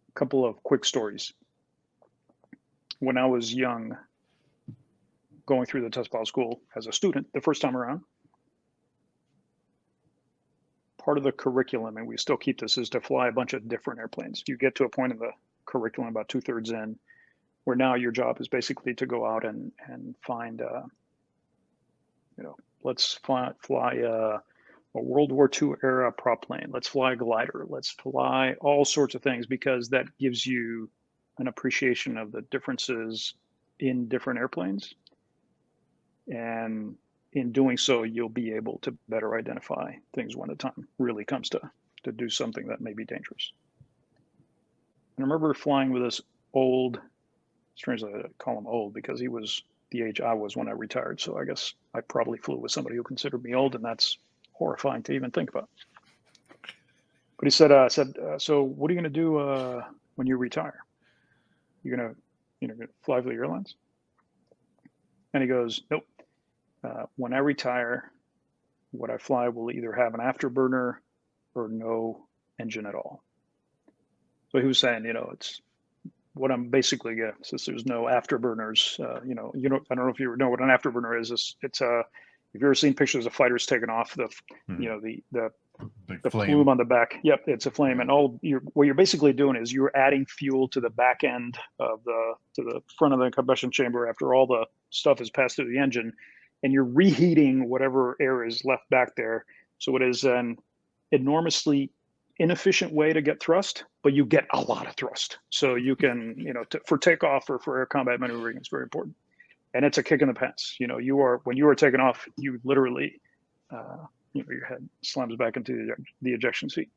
a couple of quick stories. When I was young, going through the test pilot school as a student, the first time around, part of the curriculum, and we still keep this, is to fly a bunch of different airplanes. You get to a point in the curriculum, about 2/3 in, where now your job is basically to go out and find, let's fly a World War II era prop plane. Let's fly a glider. Let's fly all sorts of things, because that gives you an appreciation of the differences in different airplanes. And in doing so, you'll be able to better identify things when the time really comes to do something that may be dangerous. And I remember flying with this old, strangely I call him old because he was the age I was when I retired. So I guess I probably flew with somebody who considered me old, and that's horrifying to even think about. But he said, "So what are you going to do when you retire? You're going to fly for the airlines?" And he goes, "Nope. When I retire, what I fly will either have an afterburner or no engine at all." So he was saying, it's what I'm basically getting, since there's no afterburners. I don't know if you know what an afterburner is. It's if you've ever seen pictures of fighters taking off the plume on the back. Yep, it's a flame, and what you're basically doing is you're adding fuel to the back end of to the front of the combustion chamber after all the stuff is passed through the engine, and you're reheating whatever air is left back there. So it is an enormously inefficient way to get thrust, but you get a lot of thrust. So you can, for takeoff or for air combat maneuvering, it's very important. And it's a kick in the pants. When you are taking off, you literally, your head slams back into the ejection seat.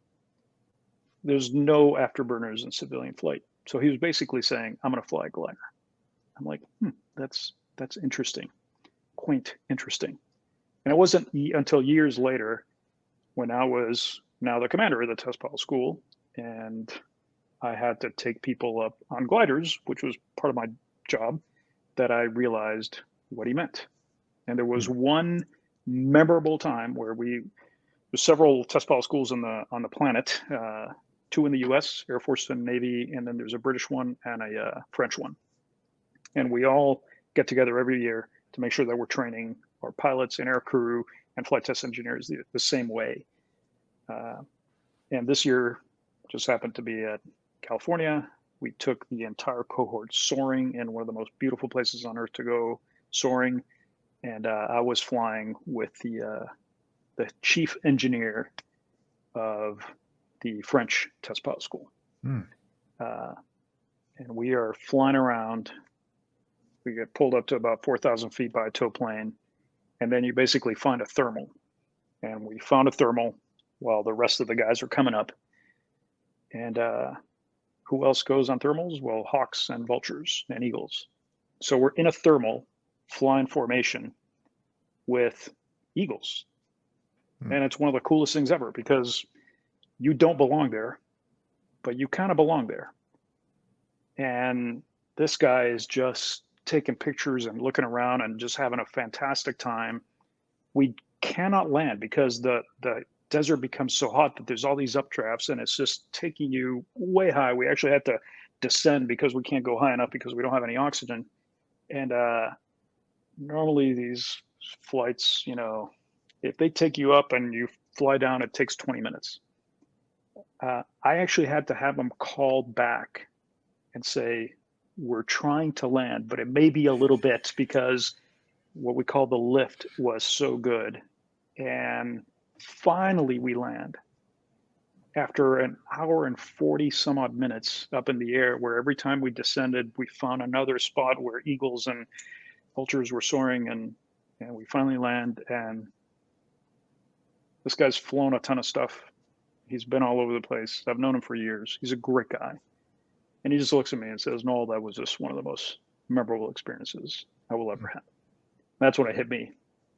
There's no afterburners in civilian flight. So he was basically saying, "I'm going to fly a glider." I'm like, that's interesting, quaint, interesting. And it wasn't until years later, when I was now the commander of the test pilot school, and I had to take people up on gliders, which was part of my job, that I realized what he meant. And there was one memorable time where there's several test pilot schools on the planet, 2 in the US, Air Force and Navy, and then there's a British one and a French one. And we all get together every year to make sure that we're training our pilots and air crew and flight test engineers the same way. And this year just happened to be at California. We took the entire cohort soaring in one of the most beautiful places on earth to go soaring. and I was flying with the chief engineer of the French test pilot school. Hmm. Uh, and we are flying around. We get pulled up to about 4,000 feet by a tow plane, and then you basically find a thermal. And we found a thermal while the rest of the guys are coming up. And who else goes on thermals? Well, hawks and vultures and eagles. So we're in a thermal flying formation with eagles. Hmm. And it's one of the coolest things ever because you don't belong there, but you kind of belong there. And this guy is just taking pictures and looking around and just having a fantastic time. We cannot land because the desert becomes so hot that there's all these updrafts and it's just taking you way high. We actually had to descend because we can't go high enough because we don't have any oxygen. And normally these flights, if they take you up and you fly down, it takes 20 minutes. I actually had to have them called back and say, we're trying to land, but it may be a little bit because what we call the lift was so good. And finally we land after an hour and 40 some odd minutes up in the air, where every time we descended, we found another spot where eagles and vultures were soaring, and we finally land. And this guy's flown a ton of stuff. He's been all over the place. I've known him for years. He's a great guy. And he just looks at me and says, Noel, that was just one of the most memorable experiences I will ever have. That's when it hit me.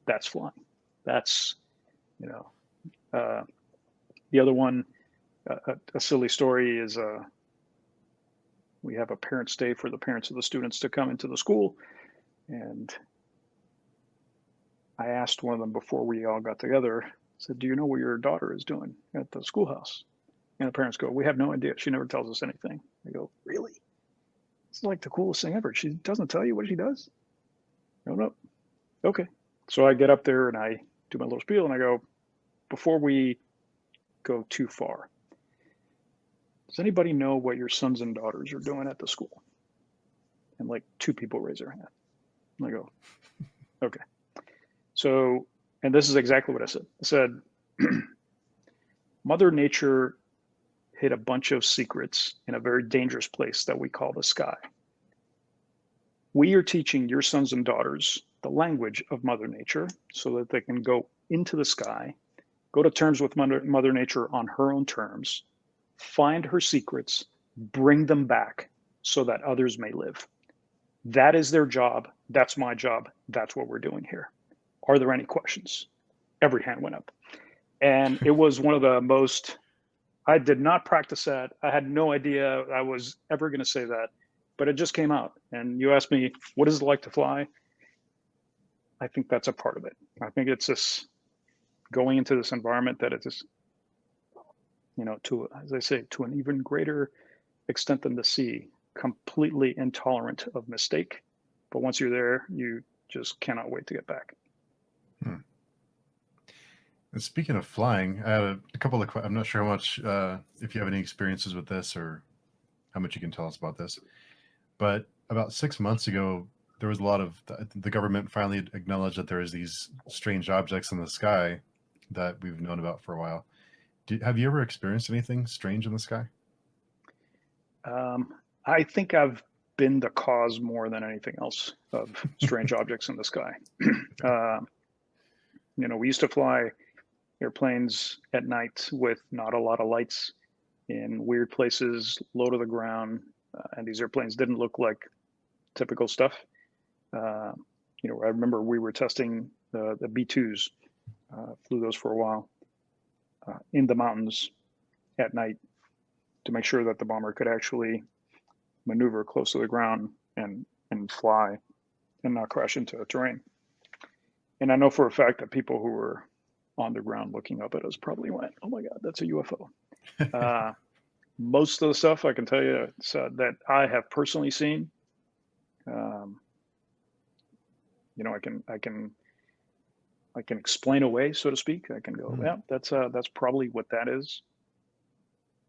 That's flying. That's, the other one, a silly story is we have a parents' day for the parents of the students to come into the school. And I asked one of them before we all got together, I said, do you know what your daughter is doing at the schoolhouse? And the parents go, we have no idea. She never tells us anything. I go, really? It's like the coolest thing ever. She doesn't tell you what she does? No. Okay. So I get up there and I do my little spiel and I go, before we go too far, does anybody know what your sons and daughters are doing at the school? And like 2 people raise their hand. And I go, okay. So, and this is exactly what I said. I said, Mother Nature hid a bunch of secrets in a very dangerous place that we call the sky. We are teaching your sons and daughters the language of Mother Nature so that they can go into the sky, go to terms with Mother Nature on her own terms, find her secrets, bring them back so that others may live. That is their job. That's my job. That's what we're doing here. Are there any questions? Every hand went up. And it was one of the most, I did not practice that. I had no idea I was ever going to say that, but it just came out. And you asked me, what is it like to fly? I think that's a part of it. I think it's this going into this environment that it is, to, as I say, to an even greater extent than the sea, completely intolerant of mistake. But once you're there, you just cannot wait to get back. Hmm. And speaking of flying, I had a couple of, I'm not sure how much, if you have any experiences with this or how much you can tell us about this, but about 6 months ago, there was a lot of, the government finally acknowledged that there is these strange objects in the sky that we've known about for a while. Have you ever experienced anything strange in the sky? I think I've been the cause more than anything else of strange objects in the sky. We used to fly airplanes at night with not a lot of lights in weird places, low to the ground, and these airplanes didn't look like typical stuff. I remember we were testing the B-2s, flew those for a while in the mountains at night to make sure that the bomber could actually maneuver close to the ground and fly and not crash into terrain. And I know for a fact that people who were on the ground looking up at us probably went, "Oh my God, that's a UFO." Most of the stuff I can tell you that I have personally seen, I can explain away, so to speak. I can go, yeah, that's probably what that is.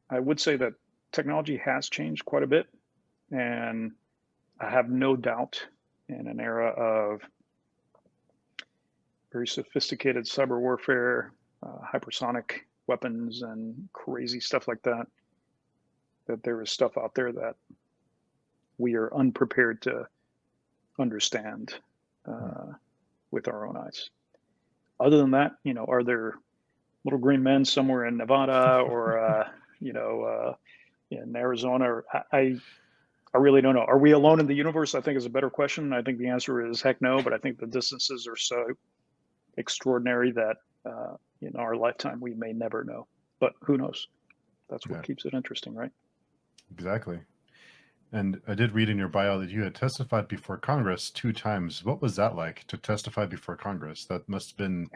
I would say that technology has changed quite a bit, and I have no doubt in an era of very sophisticated cyber warfare, hypersonic weapons, and crazy stuff like that. That there is stuff out there that we are unprepared to understand with our own eyes. Other than that, are there little green men somewhere in Nevada or in Arizona? Or I really don't know. Are we alone in the universe? I think is a better question. I think the answer is heck no, but I think the distances are so extraordinary that in our lifetime we may never know. But who knows? That's what keeps it interesting, right? Exactly. And I did read in your bio that you had testified before Congress 2 times. What was that like to testify before Congress? That must have been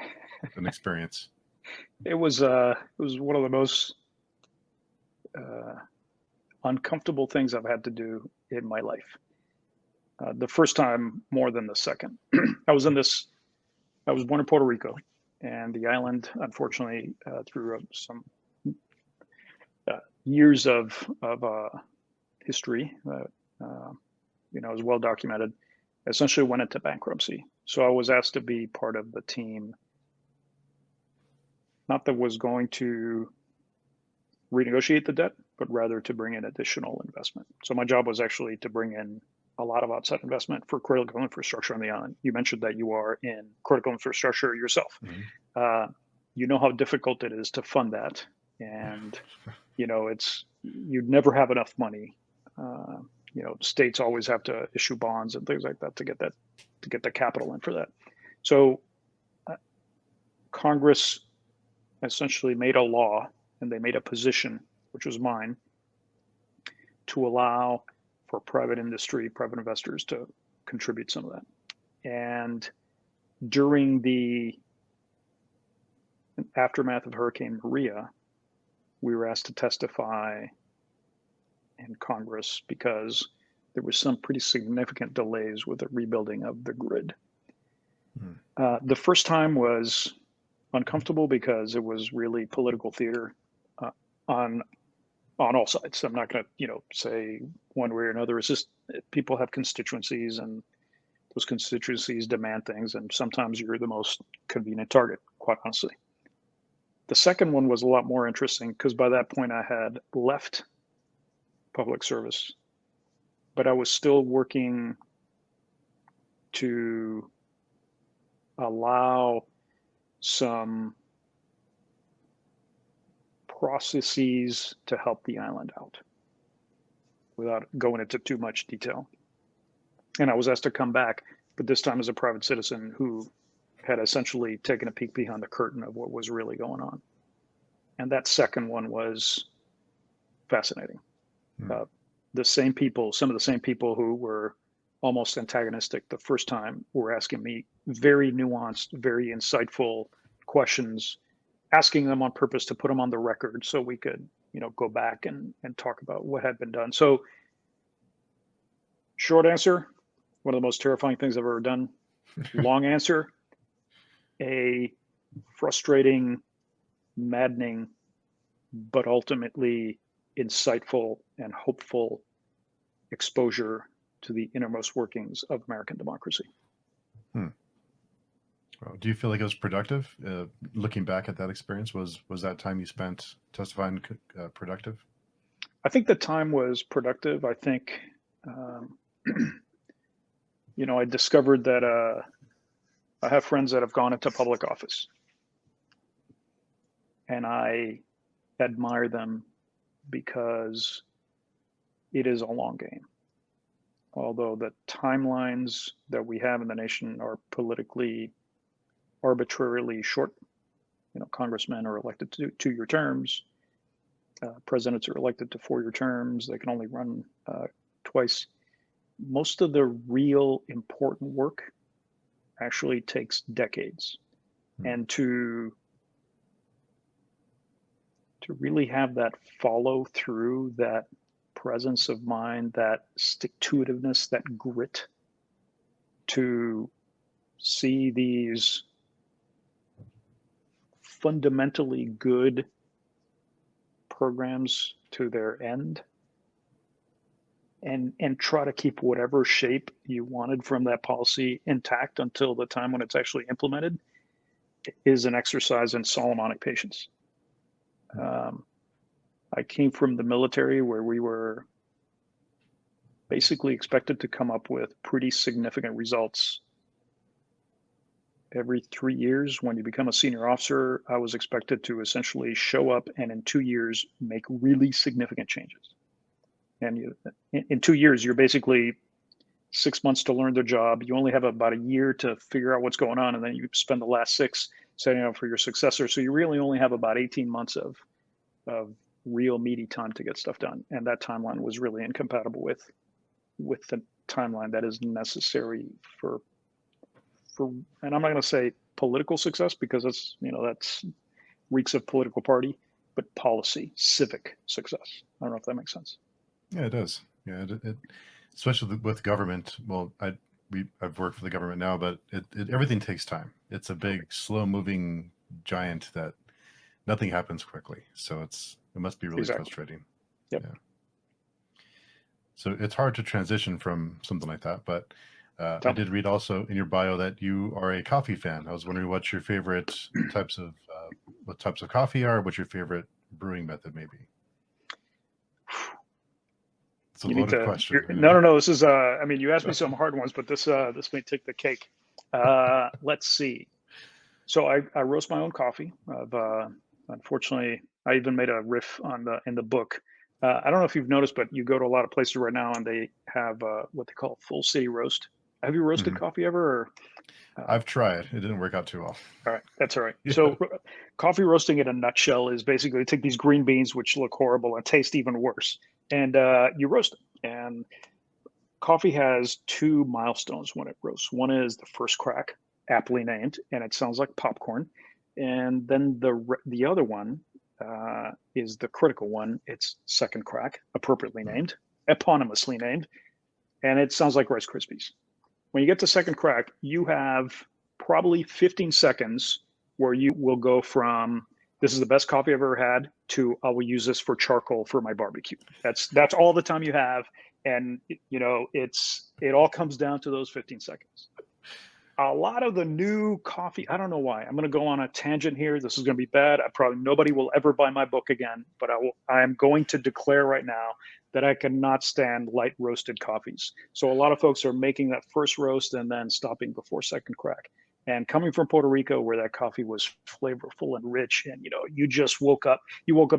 an experience. It was one of the most uncomfortable things I've had to do in my life. The first time more than the second. I was born in Puerto Rico, and the island, unfortunately, through some years of history that is well documented, essentially went into bankruptcy. So I was asked to be part of the team, not that was going to renegotiate the debt, but rather to bring in additional investment. So my job was actually to bring in a lot of outside investment for critical infrastructure on the island. You mentioned that you are in critical infrastructure yourself. Mm-hmm. You know how difficult it is to fund that, and you'd never have enough money. States always have to issue bonds and things like that to get the capital in for that. So Congress essentially made a law, and they made a position, which was mine, to allow for private industry, private investors to contribute some of that. And during the aftermath of Hurricane Maria, we were asked to testify in Congress because there was some pretty significant delays with the rebuilding of the grid. The first time was uncomfortable because it was really political theater on all sides. I'm not going to say one way or another. It's just people have constituencies, and those constituencies demand things, and sometimes you're the most convenient target, quite honestly. The second one was a lot more interesting because by that point I had left public service, but I was still working to allow some processes to help the island out without going into too much detail. And I was asked to come back, but this time as a private citizen who had essentially taken a peek behind the curtain of what was really going on. And that second one was fascinating. Some of the same people who were almost antagonistic the first time were asking me very nuanced, very insightful questions, asking them on purpose to put them on the record so we could, go back and talk about what had been done. So short answer, one of the most terrifying things I've ever done. Long answer, a frustrating, maddening, but ultimately insightful and hopeful exposure to the innermost workings of American democracy. Well, do you feel like it was productive? Looking back at that experience, was that time you spent testifying productive? I think the time was productive. I think, I discovered that I have friends that have gone into public office, and I admire them because it is a long game. Although the timelines that we have in the nation are politically arbitrarily short, congressmen are elected to 2-year terms, presidents are elected to 4-year terms, they can only run twice. Most of the real important work actually takes decades. And to really have that follow through, that presence of mind, that stick-to-itiveness, that grit, to see these fundamentally good programs to their end and try to keep whatever shape you wanted from that policy intact until the time when it's actually implemented. is an exercise in Solomonic patience. I came from the military where we were basically expected to come up with pretty significant results every 3 years. When you become a senior officer, I was expected to essentially show up and in 2 years make really significant changes. And in 2 years, you're basically 6 months to learn the job. You only have about a year to figure out what's going on, and then you spend the last 6 setting up for your successor. So you really only have about 18 months of real meaty time to get stuff done. And that timeline was really incompatible with the timeline that is necessary for, and I'm not going to say political success, because that's reeks of political party, but policy, civic success. I don't know if that makes sense. Yeah, it does. Yeah, especially with government. Well, I've worked for the government now, but everything takes time. It's a big, slow-moving giant that nothing happens quickly. So it must be really frustrating. Yep. Yeah. So it's hard to transition from something like that, but I did read also in your bio that you are a coffee fan. I was wondering what your favorite types of coffee are, what your favorite brewing method may be. It's a loaded question. No. This is, you asked me some hard ones, but this may take the cake. Let's see. So I roast my own coffee. Unfortunately, I even made a riff in the book. I don't know if you've noticed, but you go to a lot of places right now and they have what they call full city roast. Have you roasted coffee ever? Or, I've tried. It didn't work out too well. All right. That's all right. Yeah. So coffee roasting in a nutshell is basically take these green beans, which look horrible and taste even worse, and you roast them. And coffee has 2 milestones when it roasts. One is the first crack, aptly named, and it sounds like popcorn. And then the other one is the critical one. It's second crack, appropriately named, eponymously named, and it sounds like Rice Krispies. When you get to second crack, you have probably 15 seconds where you will go from this is the best coffee I've ever had to I will use this for charcoal for my barbecue. That's all the time you have, and it all comes down to those 15 seconds. A lot of the new coffee, I don't know why. I'm going to go on a tangent here. This is going to be bad. Nobody will ever buy my book again, but I am going to declare right now that I cannot stand light roasted coffees. So a lot of folks are making that first roast and then stopping before second crack. And coming from Puerto Rico, where that coffee was flavorful and rich, and you just woke up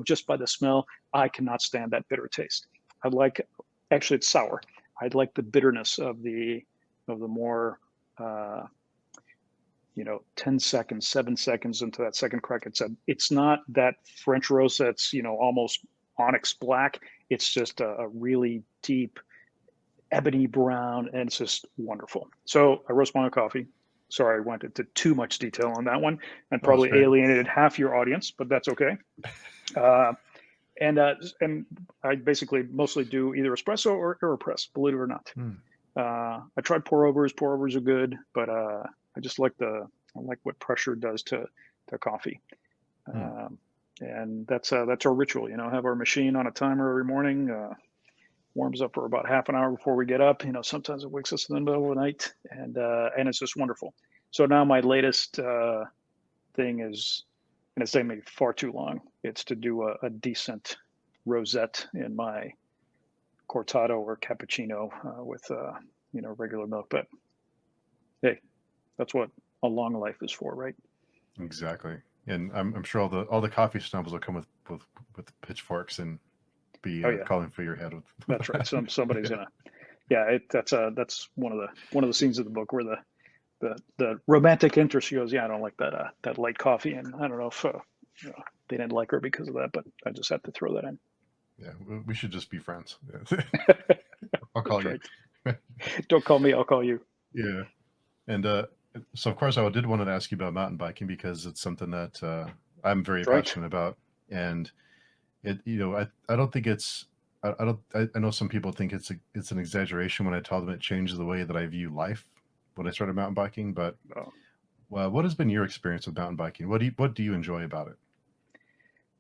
just by the smell. I cannot stand that bitter taste. Actually it's sour. I'd like the bitterness of the more 10 seconds, 7 seconds into that second crack. It's not that French roast that's almost onyx black. It's just a really deep ebony brown, and it's just wonderful. So I roast my own coffee. Sorry, I went into too much detail on that one and probably alienated half your audience, but that's okay. And I basically mostly do either espresso or AeroPress, believe it or not. I tried pour overs. Pour overs are good, but I just like what pressure does to coffee. And that's our ritual. Have our machine on a timer every morning. Warms up for about half an hour before we get up. Sometimes it wakes us in the middle of the night, and it's just wonderful. So now my latest thing is, and it's taking me far too long, it's to do a decent rosette in my cortado or cappuccino with regular milk. But hey, that's what a long life is for, right? Exactly. And I'm sure all the coffee snobs will come with pitchforks and be calling for your head. That's right. Somebody's gonna. Yeah, that's one of the scenes of the book where the romantic interest goes, I don't like that light coffee, and I don't know if they didn't like her because of that, but I just have to throw that in. Yeah, we should just be friends. I'll call you. Right. Don't call me, I'll call you. Yeah. And so of course I did want to ask you about mountain biking, because it's something that I'm very passionate about. And I don't think I know some people think it's an exaggeration when I tell them it changes the way that I view life when I started mountain biking. But what has been your experience with mountain biking? What do you enjoy about it?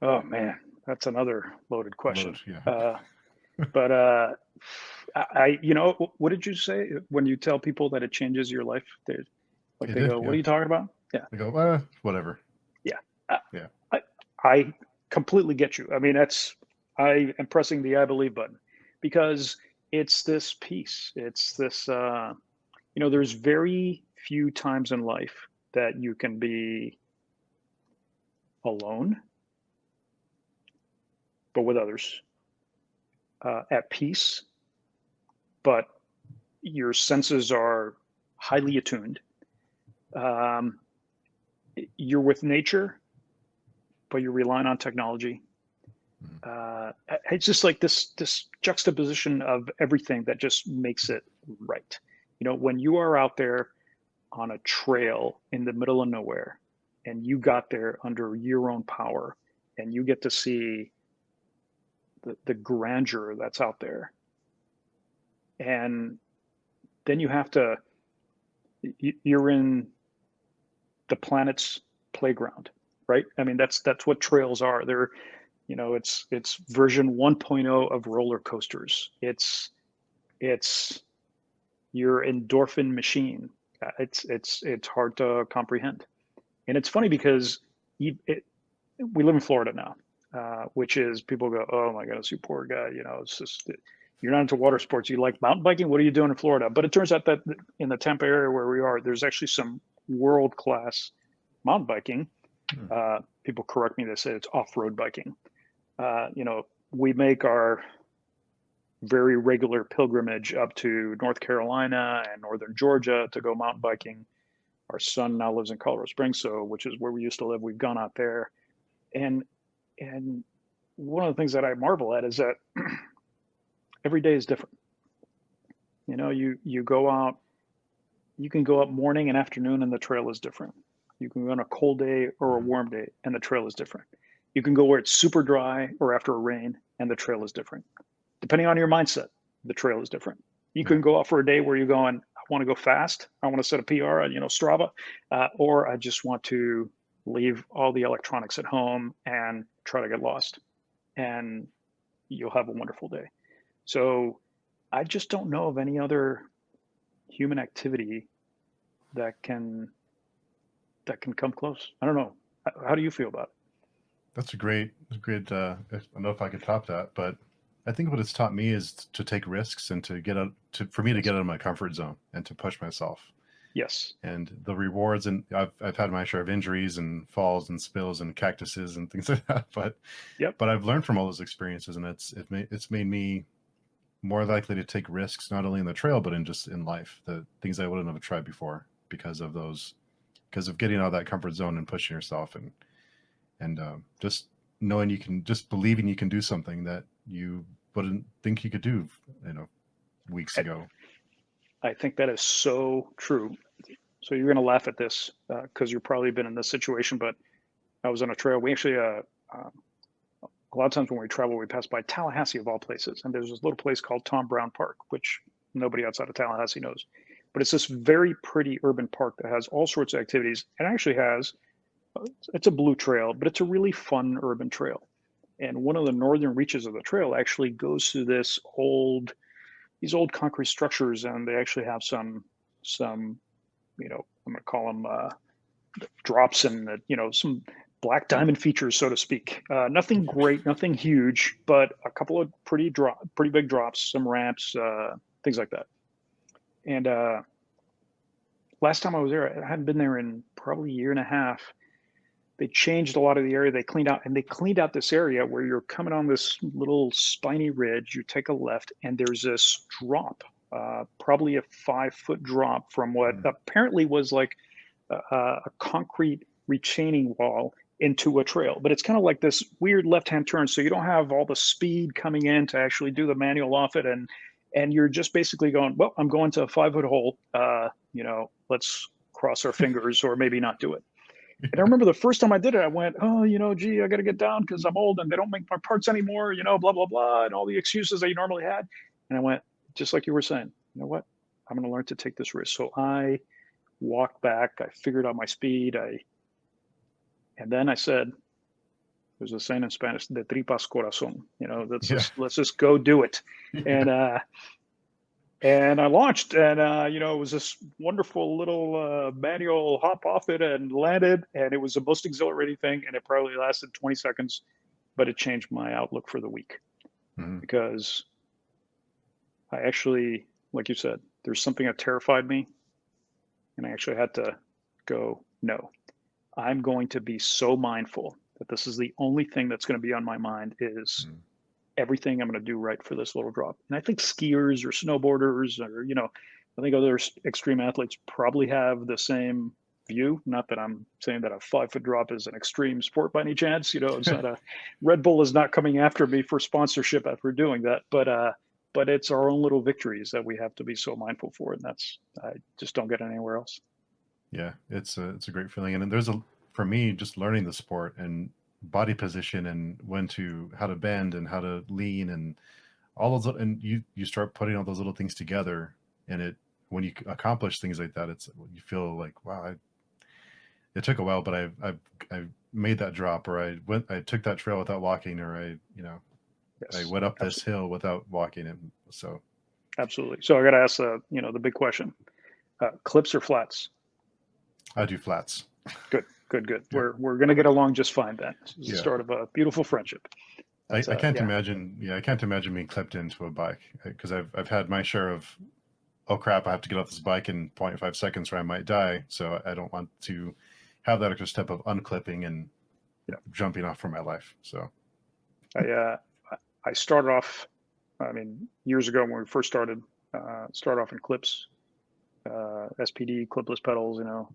Oh man, that's another loaded question. But what did you say when you tell people that it changes your life? They go, "What are you talking about?" Yeah. I go, whatever. Yeah. I, Yeah. I completely get you. I mean, I am pressing the I believe button because it's this peace. It's this, there's very few times in life that you can be alone, but with others, at peace, but your senses are highly attuned. Um, you're with nature, but you're relying on technology. Mhm. It's just like this juxtaposition of everything that just makes it right. When you are out there on a trail in the middle of nowhere, and you got there under your own power, and you get to see the grandeur that's out there, and then you have to you're in the planet's playground, right? I mean, that's what trails are. They're, it's version 1.0 of roller coasters. It's your endorphin machine. It's hard to comprehend, and it's funny because we live in Florida now, which is people go, oh my goodness, you poor guy. It's just you're not into water sports. You like mountain biking. What are you doing in Florida? But it turns out that in the Tampa area where we are, there's actually some world class mountain biking. Hmm. People correct me. They say it's off road biking. We make our very regular pilgrimage up to North Carolina and northern Georgia to go mountain biking. Our son now lives in Colorado Springs, which is where we used to live. We've gone out there, and and one of the things that I marvel at is that every day is different. You go out, you can go up morning and afternoon, and the trail is different. You can go on a cold day or a Mhm. warm day, and the trail is different. You can go where it's super dry or after a rain, and the trail is different. Depending on your mindset, the trail is different. You Yeah. can go out for a day where you're going, I want to go fast. I want to set a PR on, Strava, or I just want to leave all the electronics at home and try to get lost. And you'll have a wonderful day. So I just don't know of any other human activity that can come close. I don't know. How do you feel about it? That's a great, I don't know if I could top that, but I think what it's taught me is to take risks and to get out for me to Yes. get out of my comfort zone and to push myself. Yes. And the rewards, and I've had my share of injuries and falls and spills and cactuses and things like that, Yep. but I've learned from all those experiences, and it's made me more likely to take risks, not only in the trail but in just in life, the things I wouldn't have tried before because of getting out of that comfort zone and pushing yourself, and just knowing you can, just believing you can do something that you wouldn't think you could do, weeks I, ago. I think that is so true. So you're going to laugh at this because you've probably been in this situation, but I was on a trail. We actually, a lot of times when we travel, we pass by Tallahassee of all places. And there's this little place called Tom Brown Park, which nobody outside of Tallahassee knows. But it's this very pretty urban park that has all sorts of activities. It actually has, it's a blue trail, but it's a really fun urban trail. And one of the northern reaches of the trail actually goes through these old concrete structures, and they actually have some, I'm going to call them drops and some black diamond features, so to speak. Nothing great, nothing huge, but a couple of pretty big drops, some ramps, things like that. And last time I was there, I hadn't been there in probably a year and a half. They changed a lot of the area. They cleaned out this area where you're coming on this little spiny ridge. You take a left, and there's this drop, probably a 5 foot drop from what Mm. apparently was like a concrete retaining wall into a trail. But it's kind of like this weird left-hand turn, so you don't have all the speed coming in to actually do the manual off it, and you're just basically going, well, I'm going to a 5 foot hole. Let's cross our fingers or maybe not do it. And I remember the first time I did it, I went, oh, gee, I got to get down because I'm old and they don't make my parts anymore, blah, blah, blah, and all the excuses that you normally had. And I went, just like you were saying, you know what? I'm going to learn to take this risk. So I walked back. I figured out my speed. And then I said, there's a saying in Spanish, "De tripas corazón." Yeah. Let's just go do it. And And I launched, and you know, it was this wonderful little manual hop off it and landed, and it was the most exhilarating thing. And it probably lasted 20 seconds, but it changed my outlook for the week Mhm. because I actually, like you said, there's something that terrified me, and I actually had to go, no, I'm going to be so mindful that this is the only thing that's going to be on my mind is Mhm. everything I'm going to do right for this little drop. And I think skiers or snowboarders or, you know, I think other extreme athletes probably have the same view. Not that I'm saying that a 5 foot drop is an extreme sport by any chance. You know, it's not a Red Bull is not coming after me for sponsorship after doing that. But it's our own little victories that we have to be so mindful for. And that's, I just don't get it anywhere else. Yeah, it's a great feeling, and then there's a for me just learning the sport and body position and how to bend and how to lean and all those and you start putting all those little things together, and it when you accomplish things like that, it's you feel like wow, it took a while, but I've made that drop, or I took that trail without walking, or I Yes, went up this absolutely. hill without walking, and so Absolutely. So I got to ask you know, the big question, clips or flats? I do flats. Good, good, good. Yeah, We're gonna get along just fine then. This is the yeah. start of a beautiful friendship. That's I can't yeah, imagine. Yeah, I can't imagine being clipped into a bike because I've had my share of oh crap, I have to get off this bike in 0.5 seconds or I might die. So I don't want to have that extra step of unclipping and yeah. jumping off for my life. So I I started off, I mean, years ago when we first started off in clips, SPD, clipless pedals, you know,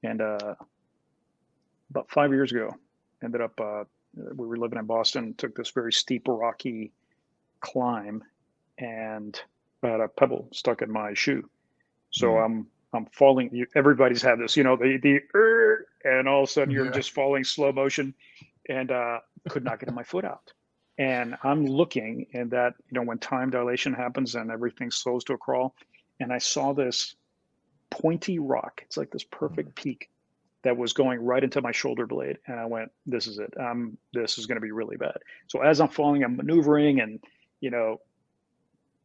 and about 5 years ago, ended up we were living in Boston, took this very steep, rocky climb, and I had a pebble stuck in my shoe. So mm, I'm falling. Everybody's had this, you know, and all of a sudden you're yeah, just falling slow motion, and could not get my foot out. And I'm looking, and that, you know, when time dilation happens and everything slows to a crawl, and I saw this pointy rock. It's like this mm, perfect peak that was going right into my shoulder blade, and I went, "This is it. This is going to be really bad." So as I'm falling, I'm maneuvering, and you know,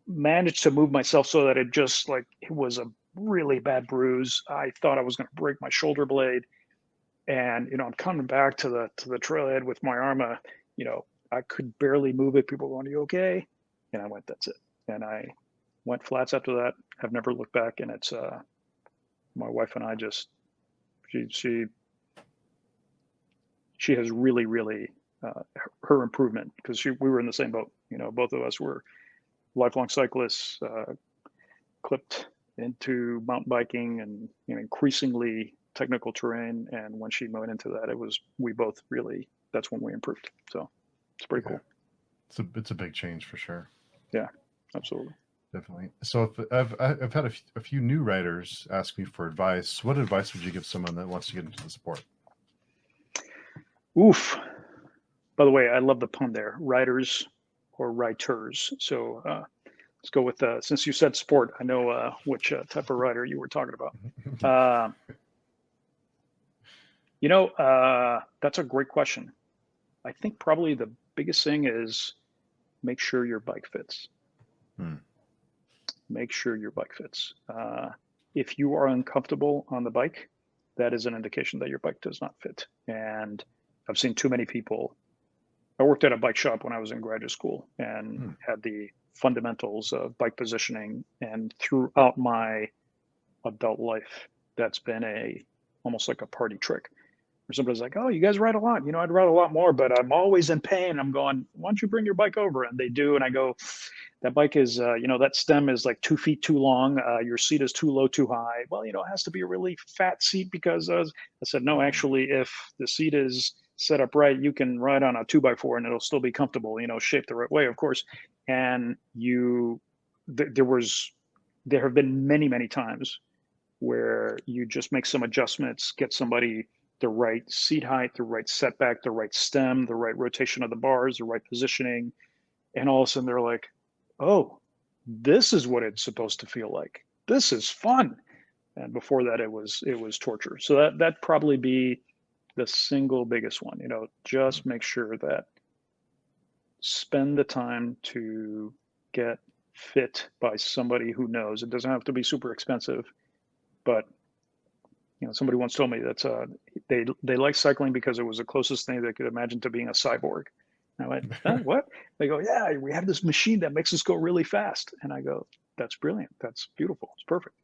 managed to move myself so that it just like it was a really bad bruise. I thought I was going to break my shoulder blade, and you know, I'm coming back to the trailhead with my arm. You know, I could barely move it. People going, "Are you okay?" And I went, "That's it." And I went flats after that. I've never looked back, and it's my wife and I just she she she has really her improvement because we were in the same boat. You know, both of us were lifelong cyclists, clipped into mountain biking and, you know, increasingly technical terrain. And when she went into that, it was we both really that's when we improved. So it's pretty yeah. cool. It's a big change for sure. Yeah, absolutely. Definitely. So if I've had a few new writers ask me for advice. What advice would you give someone that wants to get into the sport? Oof. By the way, I love the pun there. Writers or writers. So let's go with since you said sport, I know which type of writer you were talking about. Uh, you know, that's a great question. I think probably the biggest thing is make sure your bike fits. Hmm. Make sure your bike fits. If you are uncomfortable on the bike, that is an indication that your bike does not fit. And I've seen too many people. I worked at a bike shop when I was in graduate school and Hmm. had the fundamentals of bike positioning. And throughout my adult life, that's been a almost like a party trick. Where somebody's like, "Oh, you guys ride a lot. You know, I'd ride a lot more, but I'm always in pain." I'm going, "Why don't you bring your bike over?" And they do, and I go, "That bike is, you know, that stem is like 2 feet too long. Your seat is too low, too high." Well, you know, it has to be a really fat seat because I said, "No, actually, if the seat is set up right, you can ride on a 2x4 and it'll still be comfortable. You know, shaped the right way, of course." And there was, there have been many times where you just make some adjustments, get somebody the right seat height, the right setback, the right stem, the right rotation of the bars, the right positioning, and all of a sudden they're like, "Oh, this is what it's supposed to feel like. This is fun." And before that, it was torture. So that probably be the single biggest one. You know, Hmm. just make sure that spend the time to get fit by somebody who knows. It doesn't have to be super expensive, but somebody once told me that they like cycling because it was the closest thing they could imagine to being a cyborg. And I went, huh, what? They go, yeah, we have this machine that makes us go really fast. And I go, that's brilliant. That's beautiful. It's perfect.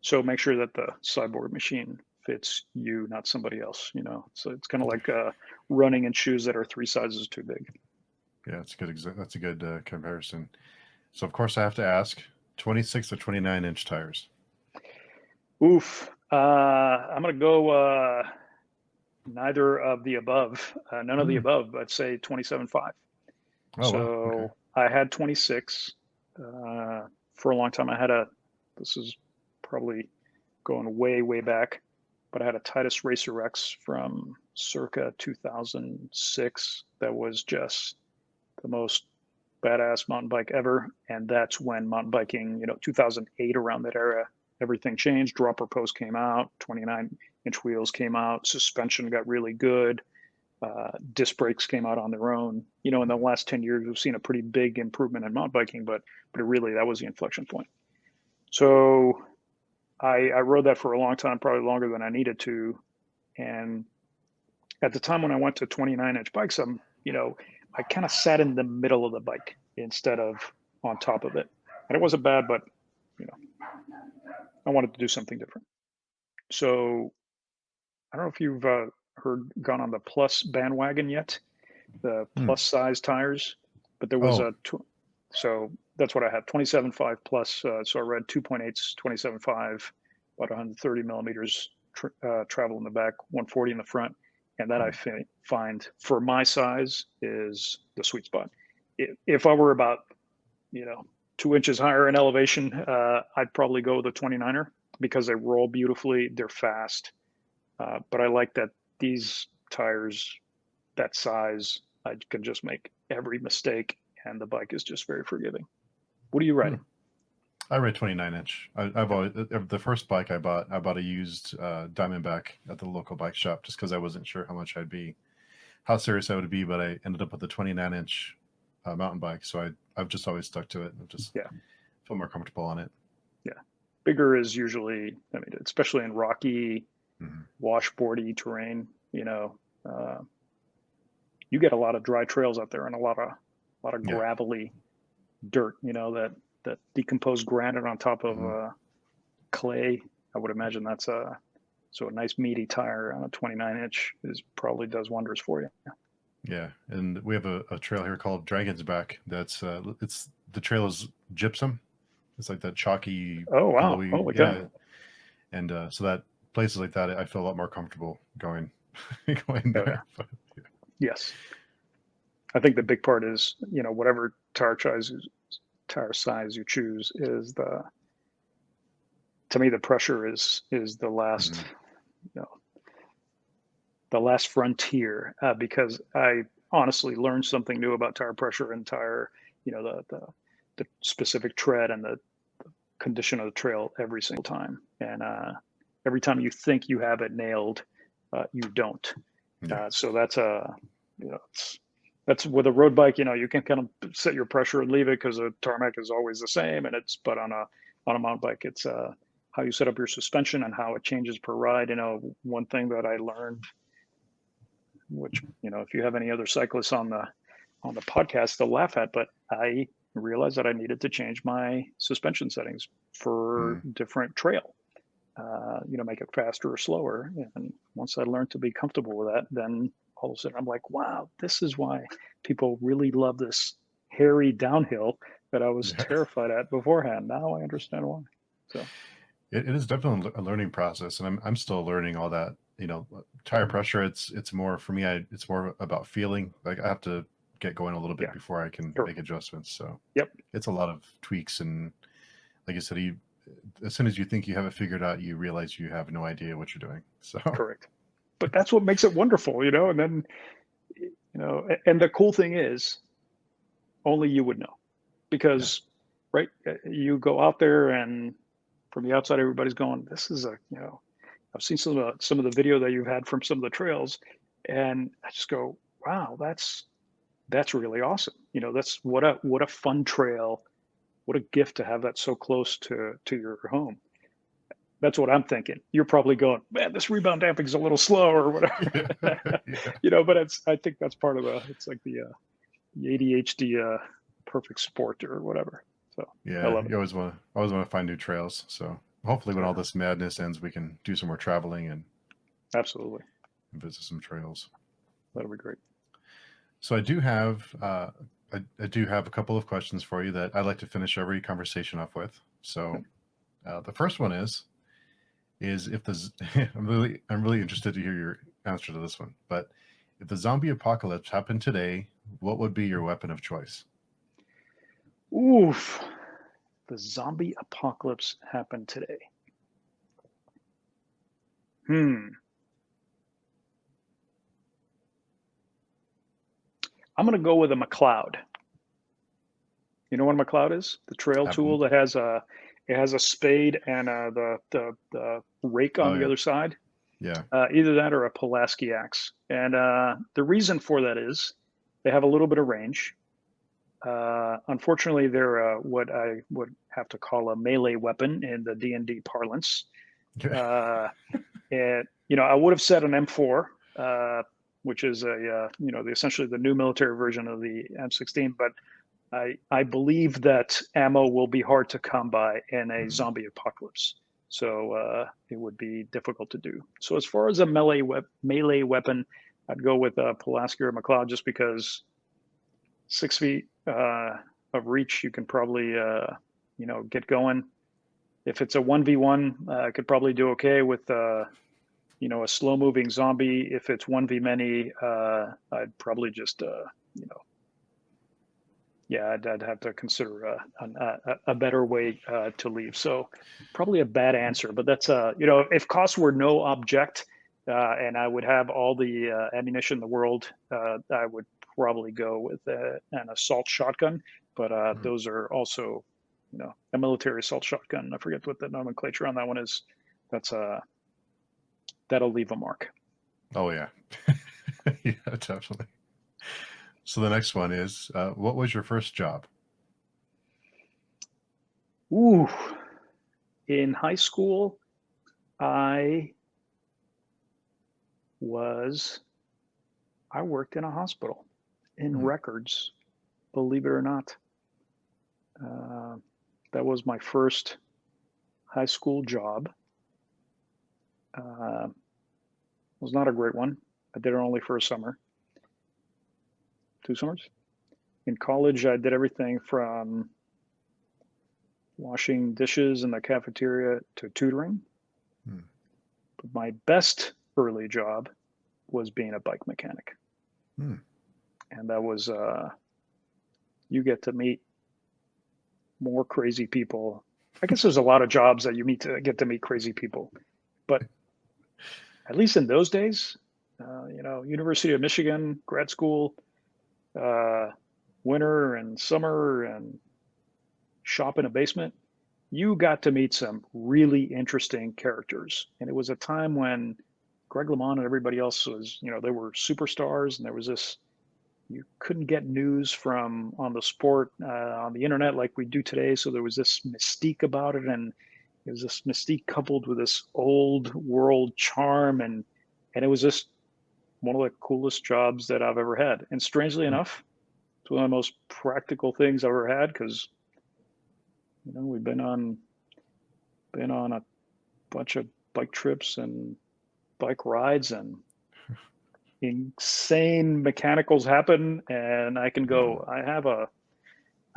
So make sure that the cyborg machine fits you, not somebody else. So it's kind of like running in shoes that are 3 sizes too big. Yeah, that's a good comparison. So of course I have to ask, 26 or 29-inch tires? Oof. I'm gonna go neither of the above. None of the above. I'd say 27.5. Oh wow. Okay. So I had 26 for a long time. This is probably going way, way back, but I had a Titus Racer X from circa 2006 that was just the most badass mountain bike ever. And that's when mountain biking, 2008, around that era, everything changed. Dropper post came out, 29-inch wheels came out, suspension got really good. Disc brakes came out on their own. In the last 10 years, we've seen a pretty big improvement in mountain biking, but really that was the inflection point. So I rode that for a long time, probably longer than I needed to. And at the time when I went to 29-inch bikes, I kind of sat in the middle of the bike instead of on top of it. And it wasn't bad, but I wanted to do something different. So I don't know if you've gone on the Plus bandwagon yet, the plus size tires, but there was so that's what I had, 27.5 plus. So I read 2.8s, 27.5, about 130 millimeters travel in the back, 140 in the front. And that I find for my size is the sweet spot. If I were about, 2 inches higher in elevation, I'd probably go with a 29er because they roll beautifully. They're fast. But I like that these tires, that size, I can just make every mistake and the bike is just very forgiving. What are you riding? I ride 29-inch. I've always, the first bike I bought a used Diamondback at the local bike shop just because I wasn't sure how serious I would be, but I ended up with the 29-inch mountain bike. So I've just always stuck to it. I've just feel more comfortable on it. Yeah. Bigger is usually, especially in rocky, washboardy terrain, you get a lot of dry trails out there and a lot of gravelly dirt, that decomposed granite on top of clay. I would imagine that's so a nice meaty tire on a 29-inch probably does wonders for you. Yeah, and we have a trail here called Dragon's Back. That's the trail is gypsum. It's like that chalky. Oh wow! Pillowy, Holy cow! And so that places like that, I feel a lot more comfortable going there. Yeah. Yes, I think the big part is whatever tire size you choose is to me the pressure is the last the last frontier, because I honestly learned something new about tire pressure and tire, the specific tread and the condition of the trail every single time. And every time you think you have it nailed, you don't. So that's that's with a road bike, you can kind of set your pressure and leave it because the tarmac is always the same. But on a mountain bike, it's how you set up your suspension and how it changes per ride. One thing that I learned, which, if you have any other cyclists on the podcast, they'll laugh at, but I realized that I needed to change my suspension settings for different trail, make it faster or slower. And once I learned to be comfortable with that, then all of a sudden I'm like, wow, this is why people really love this hairy downhill that I was terrified at beforehand. Now I understand why. So it is definitely a learning process, and I'm still learning all that. Tire pressure, it's more for me. It's more about feeling. Like I have to get going a little bit before I can make adjustments. So it's a lot of tweaks, and like I said, as soon as you think you have it figured out, you realize you have no idea what you're doing. So correct. But that's what makes it wonderful, and then, and the cool thing is only you would know, because right, you go out there and from the outside, everybody's going, this is I've seen some of the video that you've had from some of the trails, and I just go, wow, that's really awesome. That's what a fun trail what a gift to have that so close to your home. That's what I'm thinking. You're probably going, man, this rebound damping's a little slow or whatever. Yeah. But I think that's part of it's like the ADHD perfect sport or whatever. So I Yeah, love it. you always want to find new trails. So hopefully, when all Sure. this madness ends, we can do some more traveling and Absolutely. visit some trails. That'll be great. So I do have I do have a couple of questions for you that I'd like to finish every conversation off with. So the first one is if the I'm really interested to hear your answer to this one. But if the zombie apocalypse happened today, what would be your weapon of choice? Oof. The zombie apocalypse happened today. I'm going to go with a McLeod. You know what a McLeod is? The trail tool Happened. that has a spade and the rake on Oh the yeah, other side. yeah. Either that or a Pulaski axe. And the reason for that is they have a little bit of range. Unfortunately, they're what I would have to call a melee weapon in the D&D parlance. And I would have said an M4, which is essentially the new military version of the M16. But I believe that ammo will be hard to come by in a Mhm. zombie apocalypse. So it would be difficult to do. So as far as a melee weapon, I'd go with Pulaski or McLeod just because 6 feet of reach, you can probably get going. If it's a 1v1, I could probably do okay with a slow moving zombie. If it's 1v many, I'd probably just yeah, I'd have to consider a better way to leave. So probably a bad answer, but that's if costs were no object, and I would have all the ammunition in the world, I would probably go with an assault shotgun. But Mhm. those are also, a military assault shotgun. I forget what the nomenclature on that one is. That's that'll leave a mark. Oh yeah, yeah, definitely. So the next one is, what was your first job? Ooh, in high school, I was I worked in a hospital in Hmm. records, believe it or not. Uh, that was my first high school job. Was not a great one. I did it only for a summer, 2 summers. In college, I did everything from washing dishes in the cafeteria to tutoring. Hmm. But my best early job was being a bike mechanic. Hmm. And that was, you get to meet more crazy people. I guess there's a lot of jobs that you get to meet crazy people, but at least in those days, University of Michigan grad school, uh, winter and summer, and shop in a basement, you got to meet some really interesting characters. And it was a time when Greg LeMond and everybody else was, they were superstars, and there was this, you couldn't get news from on the sport on the internet like we do today. So there was this mystique about it, and it was this mystique coupled with this old world charm, and it was just one of the coolest jobs that I've ever had. And strangely Hmm. enough, it's one of the most practical things I've ever had because we've been on a bunch of bike trips and bike rides, and insane mechanicals happen, and I can Hmm. go, I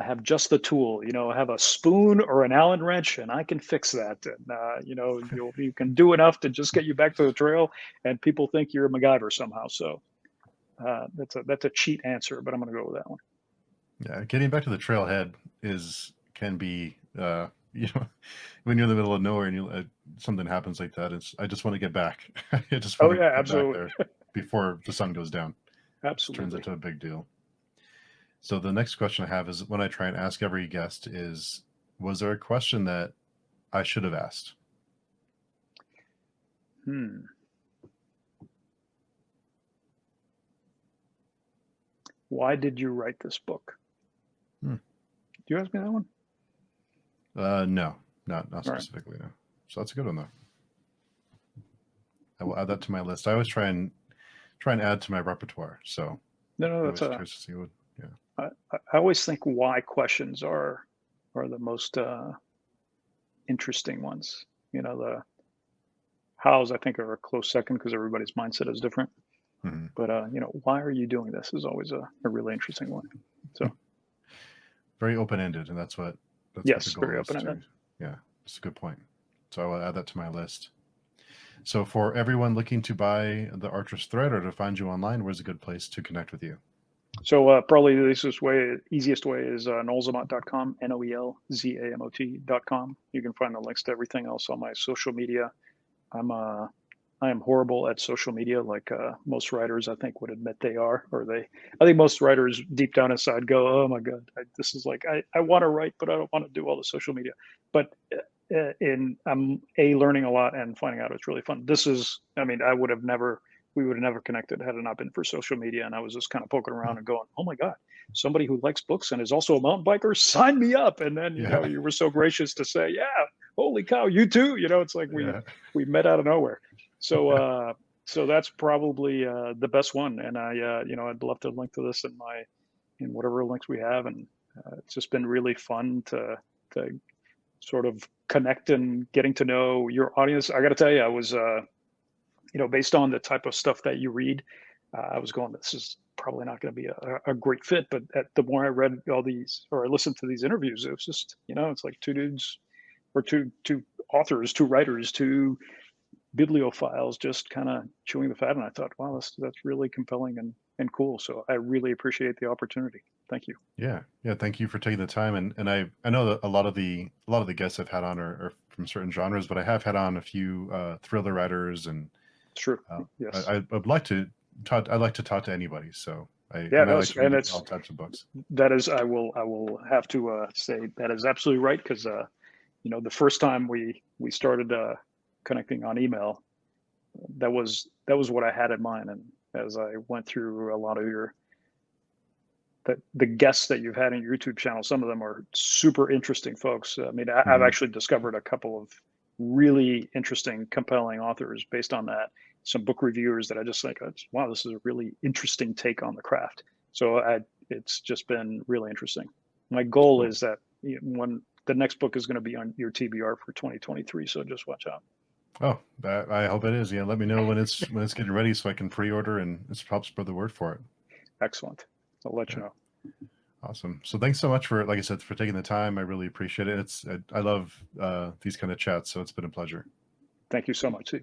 have just the tool, I have a spoon or an Allen wrench, and I can fix that. And you can do enough to just get you back to the trail, and people think you're a MacGyver somehow. So that's a cheat answer, but I'm going to go with that one. Yeah, getting back to the trailhead can be when you're in the middle of nowhere and something happens like that. I just want to get back. I just Oh want to yeah, get back absolutely, there before the sun goes down. It turns absolutely. into a big deal. So the next question I have is when I try and ask every guest is, was there a question that I should have asked? Hmm. Why did you write this book? Hmm. Did you ask me that one? No, not All right. specifically. No. So that's a good one though. I will add that to my list. I always try and add to my repertoire. So No, I that's was curious to see what. Yeah. I always think why questions are the most interesting ones. The hows I think are a close second because everybody's mindset is different. Hmm. But why are you doing this is always a really interesting one. So Very open ended, and that's what the yes, goal very is open to. ended. Yeah, that's a good point. So I will add that to my list. So for everyone looking to buy the Archer's Thread or to find you online, where's a good place to connect with you? So probably the easiest way is noelzamot.com, noelzamot.com. You can find the links to everything else on my social media. I am horrible at social media, like most writers I think would admit they are, I think most writers deep down inside go, oh my God, this is like, I want to write, but I don't want to do all the social media. But I'm learning a lot and finding out it's really fun. I mean, we would have never connected had it not been for social media. And I was just kind of poking around and going, oh my God, somebody who likes books and is also a mountain biker, sign me up. And then, Yeah. you were so gracious to say, yeah, holy cow, you too. It's like Yeah. we met out of nowhere. So that's probably the best one. And I'd love to link to this in whatever links we have. And it's just been really fun to sort of connect and getting to know your audience. I got to tell you, I was, based on the type of stuff that you read, I was going, this is probably not going to be a great fit. But the more I read all these or I listened to these interviews, it was just, it's like two dudes or two authors, two writers, two bibliophiles just kind of chewing the fat. And I thought, wow, that's really compelling and cool. So I really appreciate the opportunity. Thank you. Yeah. Thank you for taking the time. And I know that a lot of the guests I've had on are from certain genres, but I have had on a few thriller writers, and Sure. uh, Yes. I'd like to talk. I like to talk to anybody. So I Yeah. No, like to and read all types of books. that is, I will have to say that is absolutely right. Cause the first time we started connecting on email, that was what I had in mind. And as I went through a lot of the guests that you've had in your YouTube channel, some of them are super interesting folks. I mean, I've Mhm. actually discovered a couple of really interesting, compelling authors based on that. Some book reviewers that I just think, wow, this is a really interesting take on the craft. So it's just been really interesting. My goal Cool. is that when the next book is going to be on your TBR for 2023, so just watch out. Oh, I hope it is. Yeah, let me know when it's getting ready so I can pre-order and it's help spread the word for it. Excellent. I'll let you Yeah, know. awesome. So thanks so much for, like I said, for taking the time. I really appreciate it. I love these kind of chats, so it's been a pleasure. Thank you so much.